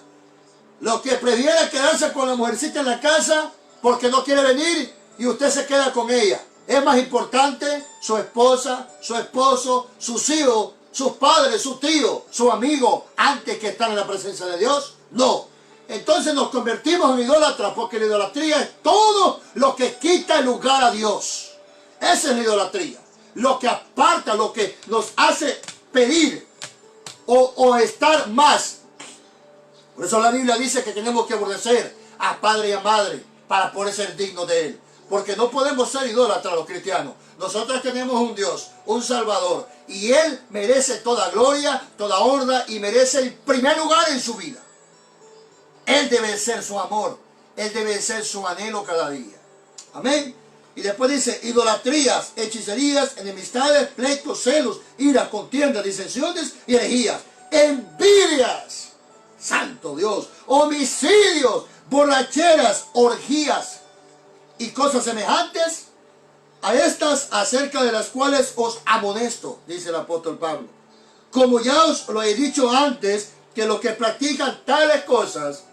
Los que prefieren quedarse con la mujercita en la casa porque no quiere venir y usted se queda con ella. Es más importante su esposa, su esposo, sus hijos, sus padres, sus tíos, su amigo, antes que estar en la presencia de Dios. No. Entonces nos convertimos en idólatras, porque la idolatría es todo lo que quita el lugar a Dios. Esa es la idolatría. Lo que aparta, lo que nos hace pedir o estar más. Por eso la Biblia dice que tenemos que obedecer a padre y a madre para poder ser dignos de Él. Porque no podemos ser idólatras los cristianos. Nosotros tenemos un Dios, un Salvador. Y Él merece toda gloria, toda honra y merece el primer lugar en su vida. Él debe ser su amor. Él debe ser su anhelo cada día. Amén. Y después dice, idolatrías, hechicerías, enemistades, pleitos, celos, iras, contiendas, disensiones y herejías. Envidias, santo Dios, homicidios, borracheras, orgías y cosas semejantes a estas, acerca de las cuales os amonesto, dice el apóstol Pablo. Como ya os lo he dicho antes, que los que practican tales cosas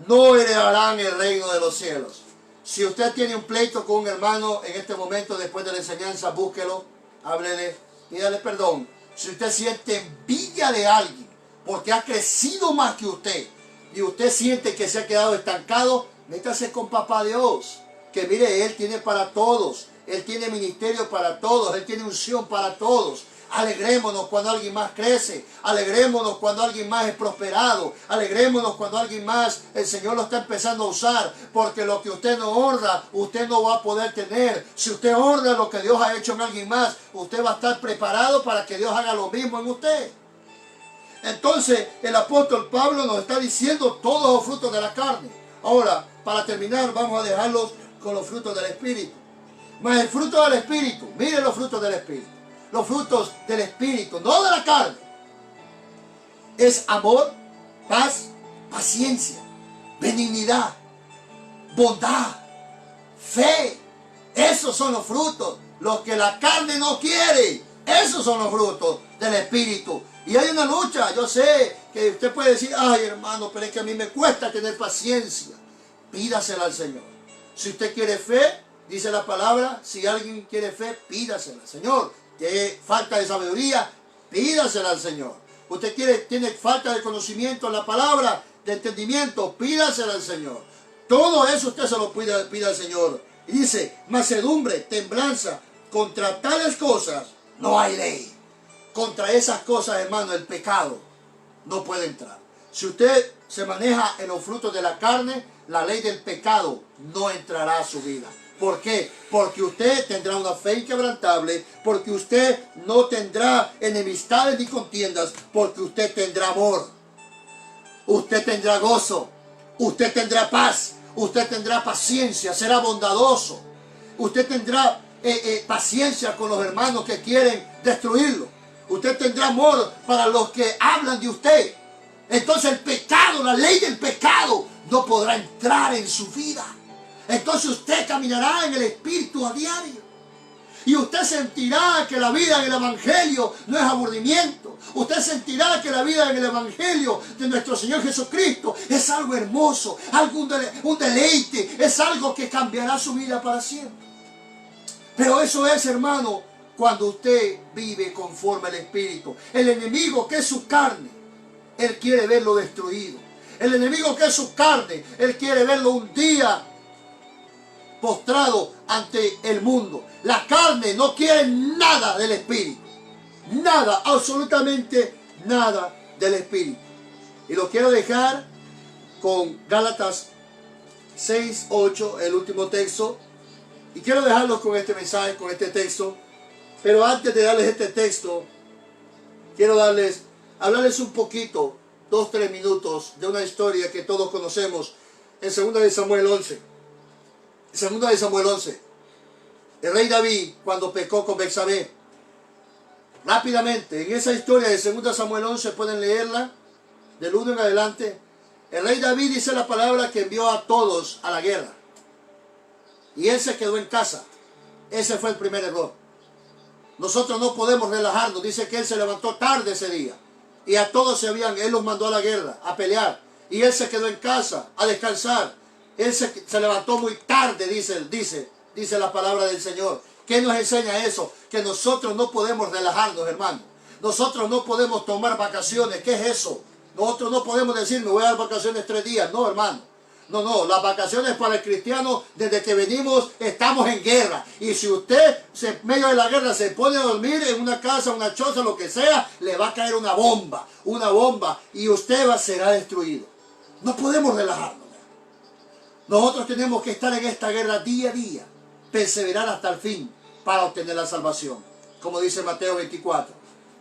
no heredarán el reino de los cielos. Si usted tiene un pleito con un hermano en este momento, después de la enseñanza, búsquelo, háblele, pídale perdón. Si usted siente envidia de alguien porque ha crecido más que usted y usted siente que se ha quedado estancado, métase con papá Dios, que mire, Él tiene para todos, Él tiene ministerio para todos, Él tiene unción para todos. Alegrémonos cuando alguien más crece, alegrémonos cuando alguien más es prosperado, alegrémonos cuando alguien más el Señor lo está empezando a usar, porque lo que usted no honra, usted no va a poder tener. Si usted honra lo que Dios ha hecho en alguien más, usted va a estar preparado para que Dios haga lo mismo en usted. Entonces el apóstol Pablo nos está diciendo todos los frutos de la carne. Ahora, para terminar, vamos a dejarlos con los frutos del Espíritu. Mas el fruto del Espíritu, miren los frutos del Espíritu. Los frutos del Espíritu, no de la carne, es amor, paz, paciencia, benignidad, bondad, fe. Esos son los frutos, los que la carne no quiere. Esos son los frutos del Espíritu. Y hay una lucha. Yo sé que usted puede decir, ay hermano, pero es que a mí me cuesta tener paciencia. Pídasela al Señor. Si usted quiere fe, dice la palabra, si alguien quiere fe, pídasela al Señor. Que falta de sabiduría, pídasela al Señor. Usted tiene falta de conocimiento en la palabra, de entendimiento, pídasela al Señor. Todo eso usted se lo pida al Señor. Y dice, mansedumbre, temblanza, contra tales cosas no hay ley. Contra esas cosas, hermano, el pecado no puede entrar. Si usted se maneja en los frutos de la carne, la ley del pecado no entrará a su vida. ¿Por qué? Porque usted tendrá una fe inquebrantable, porque usted no tendrá enemistades ni contiendas, porque usted tendrá amor, usted tendrá gozo, usted tendrá paz, usted tendrá paciencia, será bondadoso, usted tendrá paciencia con los hermanos que quieren destruirlo, usted tendrá amor para los que hablan de usted. Entonces el pecado, la ley del pecado, no podrá entrar en su vida. Entonces usted caminará en el Espíritu a diario. Y usted sentirá que la vida en el Evangelio no es aburrimiento. Usted sentirá que la vida en el Evangelio de nuestro Señor Jesucristo es algo hermoso, un deleite, es algo que cambiará su vida para siempre. Pero eso es, hermano, cuando usted vive conforme al Espíritu. El enemigo, que es su carne, él quiere verlo destruido. El enemigo, que es su carne, él quiere verlo un día postrado ante el mundo. La carne no quiere nada del Espíritu. Nada, absolutamente nada del Espíritu. Y lo quiero dejar con Gálatas 6, 8, el último texto. Y quiero dejarlos con este mensaje, con este texto. Pero antes de darles este texto, quiero hablarles un poquito, 2-3 minutos, de una historia que todos conocemos en 2 de Samuel 11. 2 de Samuel 11. El rey David, cuando pecó con Betsabé, rápidamente, en esa historia de 2 Samuel 11 pueden leerla, del 1 en adelante, el rey David dice la palabra que envió a todos a la guerra. Y él se quedó en casa. Ese fue el primer error. Nosotros no podemos relajarnos. Dice que él se levantó tarde ese día. Y a todos él los mandó a la guerra, a pelear. Y él se quedó en casa, a descansar. Él se levantó muy tarde, dice la palabra del Señor. ¿Qué nos enseña eso? Que nosotros no podemos relajarnos, hermano. Nosotros no podemos tomar vacaciones. ¿Qué es eso? Nosotros no podemos decir, me voy a dar vacaciones 3 días. No, hermano. No, las vacaciones para el cristiano, desde que venimos, estamos en guerra. Y si usted, en medio de la guerra, se pone a dormir en una casa, una choza, lo que sea, le va a caer una bomba, y usted será destruido. No podemos relajarnos. Nosotros tenemos que estar en esta guerra día a día, perseverar hasta el fin para obtener la salvación. Como dice Mateo 24.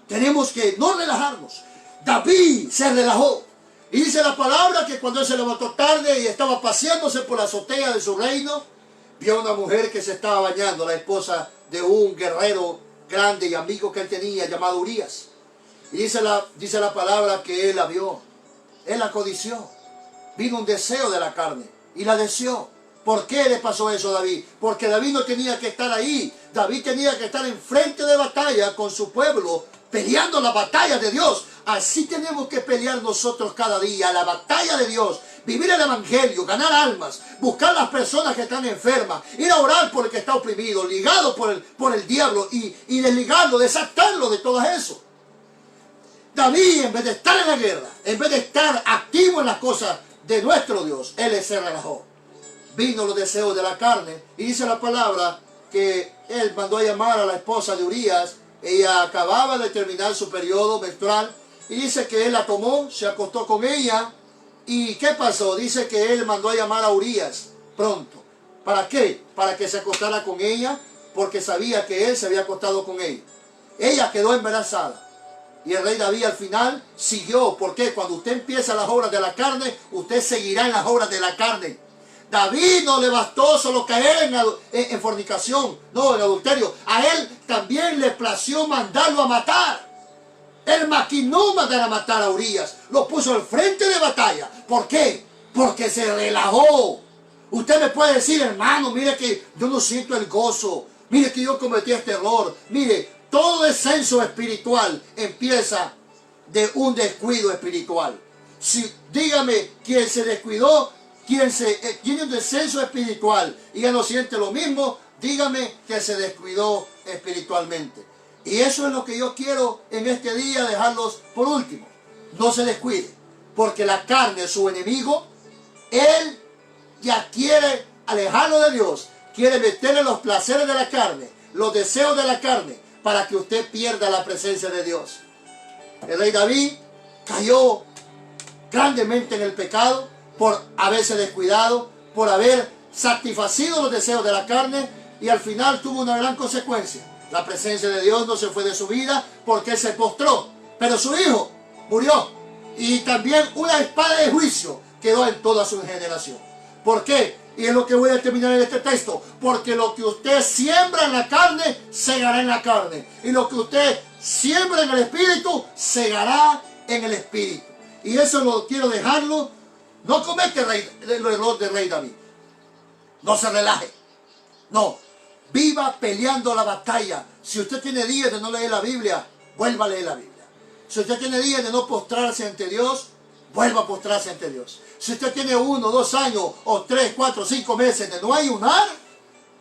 Tenemos que no relajarnos. David se relajó. Y dice la palabra que cuando él se levantó tarde y estaba paseándose por la azotea de su reino, vio a una mujer que se estaba bañando, la esposa de un guerrero grande y amigo que él tenía, llamado Urías. Y dice la palabra que él la vio, él la codició. Vino un deseo de la carne y la deseó. ¿Por qué le pasó eso a David? Porque David no tenía que estar ahí. David tenía que estar en frente de batalla con su pueblo, peleando la batalla de Dios. Así tenemos que pelear nosotros cada día, la batalla de Dios. Vivir el evangelio, ganar almas, buscar las personas que están enfermas, ir a orar por el que está oprimido, ligado por el diablo y desligarlo, desatarlo de todo eso. David, en vez de estar en la guerra, en vez de estar activo en las cosas de nuestro Dios, él se relajó. Vino los deseos de la carne y dice la palabra que él mandó a llamar a la esposa de Urías. Ella acababa de terminar su periodo menstrual y dice que él la tomó, se acostó con ella. ¿Y qué pasó? Dice que él mandó a llamar a Urías pronto. ¿Para qué? Para que se acostara con ella, porque sabía que él se había acostado con ella. Ella quedó embarazada. Y el rey David al final siguió. ¿Por qué? Cuando usted empieza las obras de la carne, usted seguirá en las obras de la carne. David no le bastó solo caer en fornicación, no, en adulterio. A él también le plació mandarlo a matar. Él maquinó mandar a matar a Urías. Lo puso al frente de batalla. ¿Por qué? Porque se relajó. Usted me puede decir, hermano, mire que yo no siento el gozo. Mire que yo cometí este error. Mire, todo descenso espiritual empieza de un descuido espiritual. Dígame, quien se descuidó, quien tiene un descenso espiritual y ya no siente lo mismo, dígame que se descuidó espiritualmente. Y eso es lo que yo quiero en este día dejarlos por último. No se descuide, porque la carne es su enemigo. Él ya quiere alejarlo de Dios, quiere meterle los placeres de la carne, los deseos de la carne, para que usted pierda la presencia de Dios. El rey David cayó grandemente en el pecado por haberse descuidado, por haber satisfacido los deseos de la carne, y al final tuvo una gran consecuencia. La presencia de Dios no se fue de su vida porque él se postró, pero su hijo murió, y también una espada de juicio quedó en toda su generación. ¿Por qué? Y es lo que voy a terminar en este texto. Porque lo que usted siembra en la carne, segará en la carne. Y lo que usted siembra en el espíritu, segará en el espíritu. Y eso lo quiero dejarlo. No comete el error del rey David. No se relaje. No. Viva peleando la batalla. Si usted tiene días de no leer la Biblia, vuelva a leer la Biblia. Si usted tiene días de no postrarse ante Dios, vuelva a postrarse ante Dios. Si usted tiene 1, 2 años, o 3, 4, 5 meses de no ayunar,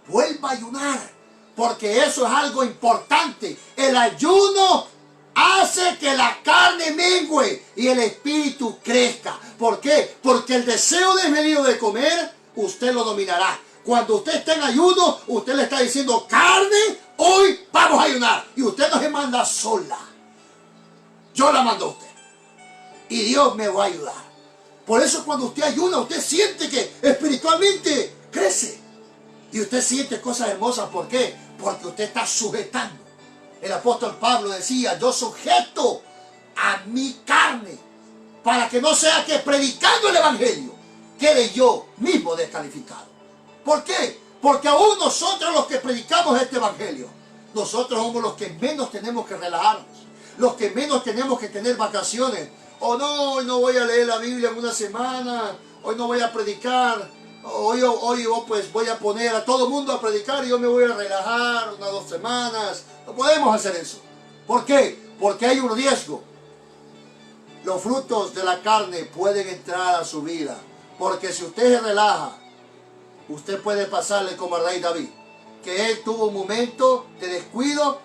vuelva a ayunar. Porque eso es algo importante. El ayuno hace que la carne mengüe y el espíritu crezca. ¿Por qué? Porque el deseo desmedido de comer, usted lo dominará. Cuando usted está en ayuno, usted le está diciendo, carne, hoy vamos a ayunar. Y usted no se manda sola. Yo la mando a usted. Y Dios me va a ayudar. Por eso cuando usted ayuna, usted siente que espiritualmente crece. Y usted siente cosas hermosas. ¿Por qué? Porque usted está sujetando. El apóstol Pablo decía, yo sujeto a mi carne, para que no sea que predicando el evangelio quede yo mismo descalificado. ¿Por qué? Porque aún nosotros los que predicamos este evangelio, nosotros somos los que menos tenemos que relajarnos, los que menos tenemos que tener vacaciones. O no, hoy no voy a leer la Biblia en una semana, hoy no voy a predicar, hoy yo pues voy a poner a todo el mundo a predicar y yo me voy a relajar 1 o 2 semanas. No podemos hacer eso. ¿Por qué? Porque hay un riesgo. Los frutos de la carne pueden entrar a su vida. Porque si usted se relaja, usted puede pasarle como al rey David, que él tuvo un momento de descuido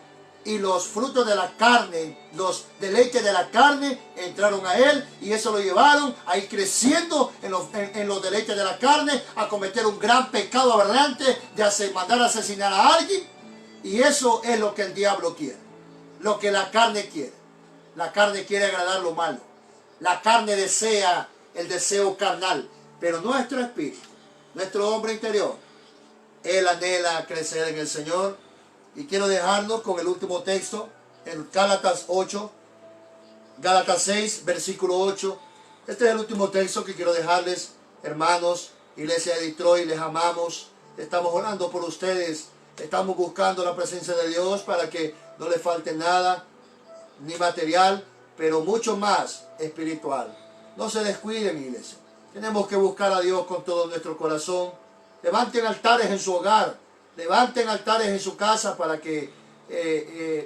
y los frutos de la carne, los deleites de la carne entraron a él y eso lo llevaron a ir creciendo en los deleites de la carne, a cometer un gran pecado aberrante de mandar a asesinar a alguien. Y eso es lo que el diablo quiere, lo que la carne quiere. La carne quiere agradar lo malo. La carne desea el deseo carnal, pero nuestro espíritu, nuestro hombre interior, él anhela crecer en el Señor. Y quiero dejarlo con el último texto, en Gálatas 8, Gálatas 6, versículo 8. Este es el último texto que quiero dejarles, hermanos, iglesia de Detroit, les amamos. Estamos orando por ustedes, estamos buscando la presencia de Dios para que no les falte nada, ni material, pero mucho más espiritual. No se descuiden, iglesia. Tenemos que buscar a Dios con todo nuestro corazón. Levanten altares en su hogar. Levanten altares en su casa para que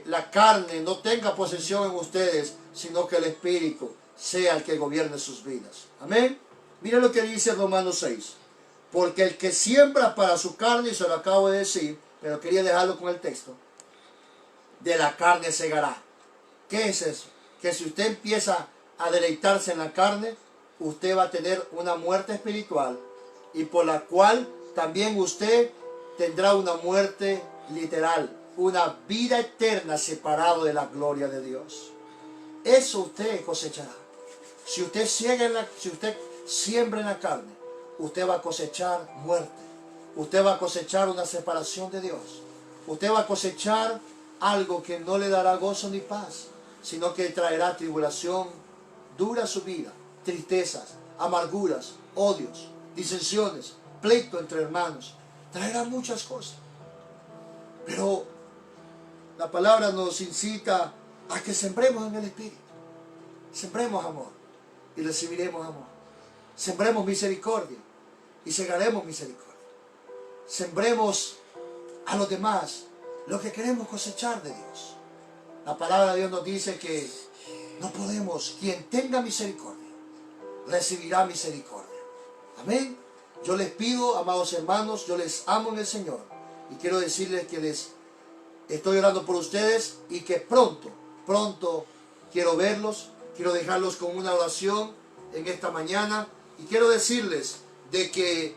la carne no tenga posesión en ustedes, sino que el Espíritu sea el que gobierne sus vidas. Amén. Miren lo que dice Romanos 6. Porque el que siembra para su carne, y se lo acabo de decir, pero quería dejarlo con el texto, de la carne segará. ¿Qué es eso? Que si usted empieza a deleitarse en la carne, usted va a tener una muerte espiritual y por la cual también usted tendrá una muerte literal, una vida eterna separado de la gloria de Dios. Eso usted cosechará. Si usted siembra en la carne, usted va a cosechar muerte. Usted va a cosechar una separación de Dios. Usted va a cosechar algo que no le dará gozo ni paz, sino que traerá tribulación dura a su vida, tristezas, amarguras, odios, disensiones, pleito entre hermanos. Traerá muchas cosas. Pero la palabra nos incita a que sembremos en el Espíritu. Sembremos amor y recibiremos amor. Sembremos misericordia y segaremos misericordia. Sembremos a los demás lo que queremos cosechar de Dios. La palabra de Dios nos dice que no podemos, quien tenga misericordia, recibirá misericordia. Amén. Yo les pido, amados hermanos, yo les amo en el Señor y quiero decirles que les estoy orando por ustedes y que pronto quiero verlos, quiero dejarlos con una oración en esta mañana y quiero decirles de que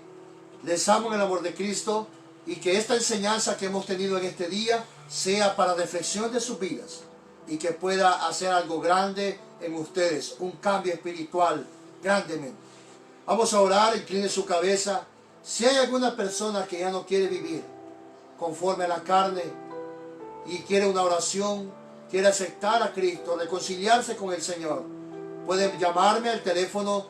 les amo en el amor de Cristo y que esta enseñanza que hemos tenido en este día sea para reflexión de sus vidas y que pueda hacer algo grande en ustedes, un cambio espiritual grandemente. Vamos a orar, incline su cabeza. Si hay alguna persona que ya no quiere vivir conforme a la carne y quiere una oración, quiere aceptar a Cristo, reconciliarse con el Señor, pueden llamarme al teléfono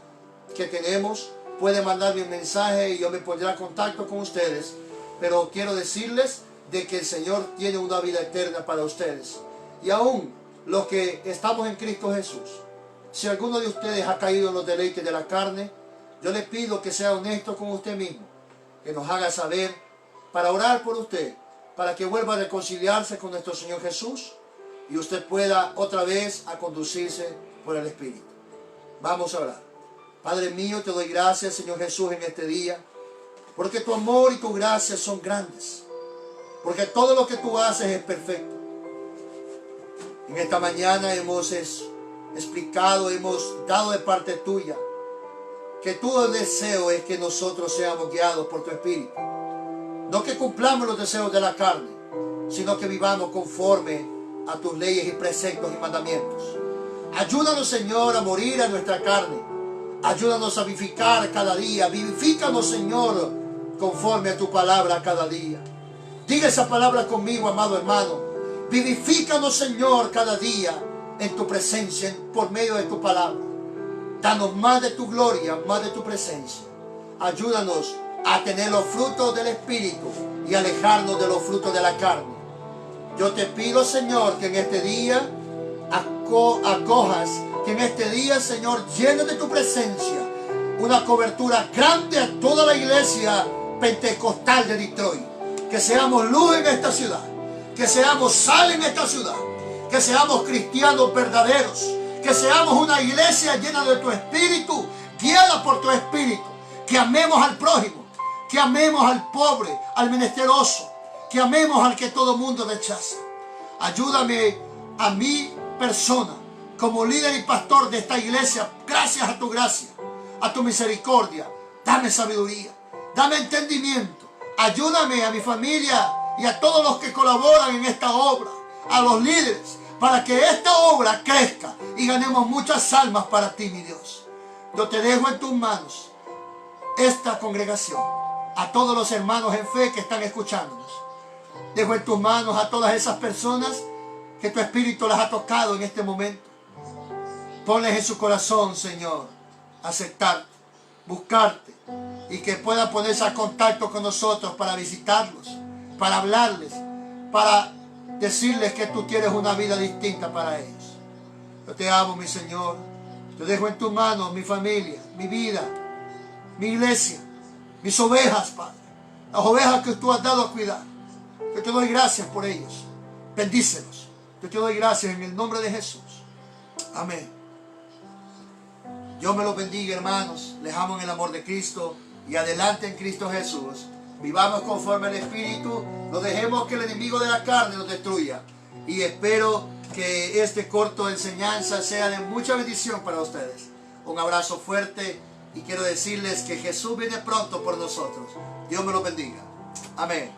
que tenemos, pueden mandarme un mensaje y yo me pondré en contacto con ustedes. Pero quiero decirles de que el Señor tiene una vida eterna para ustedes. Y aún los que estamos en Cristo Jesús, si alguno de ustedes ha caído en los deleites de la carne, yo le pido que sea honesto con usted mismo, que nos haga saber para orar por usted, para que vuelva a reconciliarse con nuestro Señor Jesús y usted pueda otra vez a conducirse por el Espíritu. Vamos a orar. Padre mío, te doy gracias, Señor Jesús, en este día, porque tu amor y tu gracia son grandes, porque todo lo que tú haces es perfecto. En esta mañana hemos explicado, hemos dado de parte tuya, que tu deseo es que nosotros seamos guiados por tu Espíritu. No que cumplamos los deseos de la carne, sino que vivamos conforme a tus leyes y preceptos y mandamientos. Ayúdanos, Señor, a morir a nuestra carne. Ayúdanos a vivificar cada día. Vivifícanos, Señor, conforme a tu palabra cada día. Diga esa palabra conmigo, amado hermano. Vivifícanos, Señor, cada día en tu presencia, por medio de tu palabra. Danos más de tu gloria, más de tu presencia. Ayúdanos a tener los frutos del Espíritu y alejarnos de los frutos de la carne. Yo te pido, Señor, que en este día acojas que en este día, Señor, llene de tu presencia una cobertura grande a toda la iglesia pentecostal de Detroit. Que seamos luz en esta ciudad, que seamos sal en esta ciudad, que seamos cristianos verdaderos, que seamos una iglesia llena de tu espíritu, guiada por tu espíritu, que amemos al prójimo, que amemos al pobre, al menesteroso, que amemos al que todo mundo rechaza. Ayúdame a mi persona como líder y pastor de esta iglesia, gracias a tu gracia, a tu misericordia. Dame sabiduría, dame entendimiento. Ayúdame a mi familia y a todos los que colaboran en esta obra, a los líderes, para que esta obra crezca y ganemos muchas almas para ti, mi Dios. Yo te dejo en tus manos esta congregación, a todos los hermanos en fe que están escuchándonos. Dejo en tus manos a todas esas personas que tu Espíritu las ha tocado en este momento. Ponles en su corazón, Señor, aceptarte, buscarte, y que puedan ponerse a contacto con nosotros para visitarlos, para hablarles, para decirles que tú tienes una vida distinta para ellos. Yo te amo, mi Señor. Te dejo en tus manos mi familia, mi vida, mi iglesia, mis ovejas, Padre. Las ovejas que tú has dado a cuidar. Yo te doy gracias por ellos. Bendícelos. Yo te doy gracias en el nombre de Jesús. Amén. Dios me los bendiga, hermanos. Les amo en el amor de Cristo. Y adelante en Cristo Jesús. Vivamos conforme al Espíritu. No dejemos que el enemigo de la carne nos destruya. Y espero que este corto de enseñanza sea de mucha bendición para ustedes. Un abrazo fuerte. Y quiero decirles que Jesús viene pronto por nosotros. Dios me los bendiga. Amén.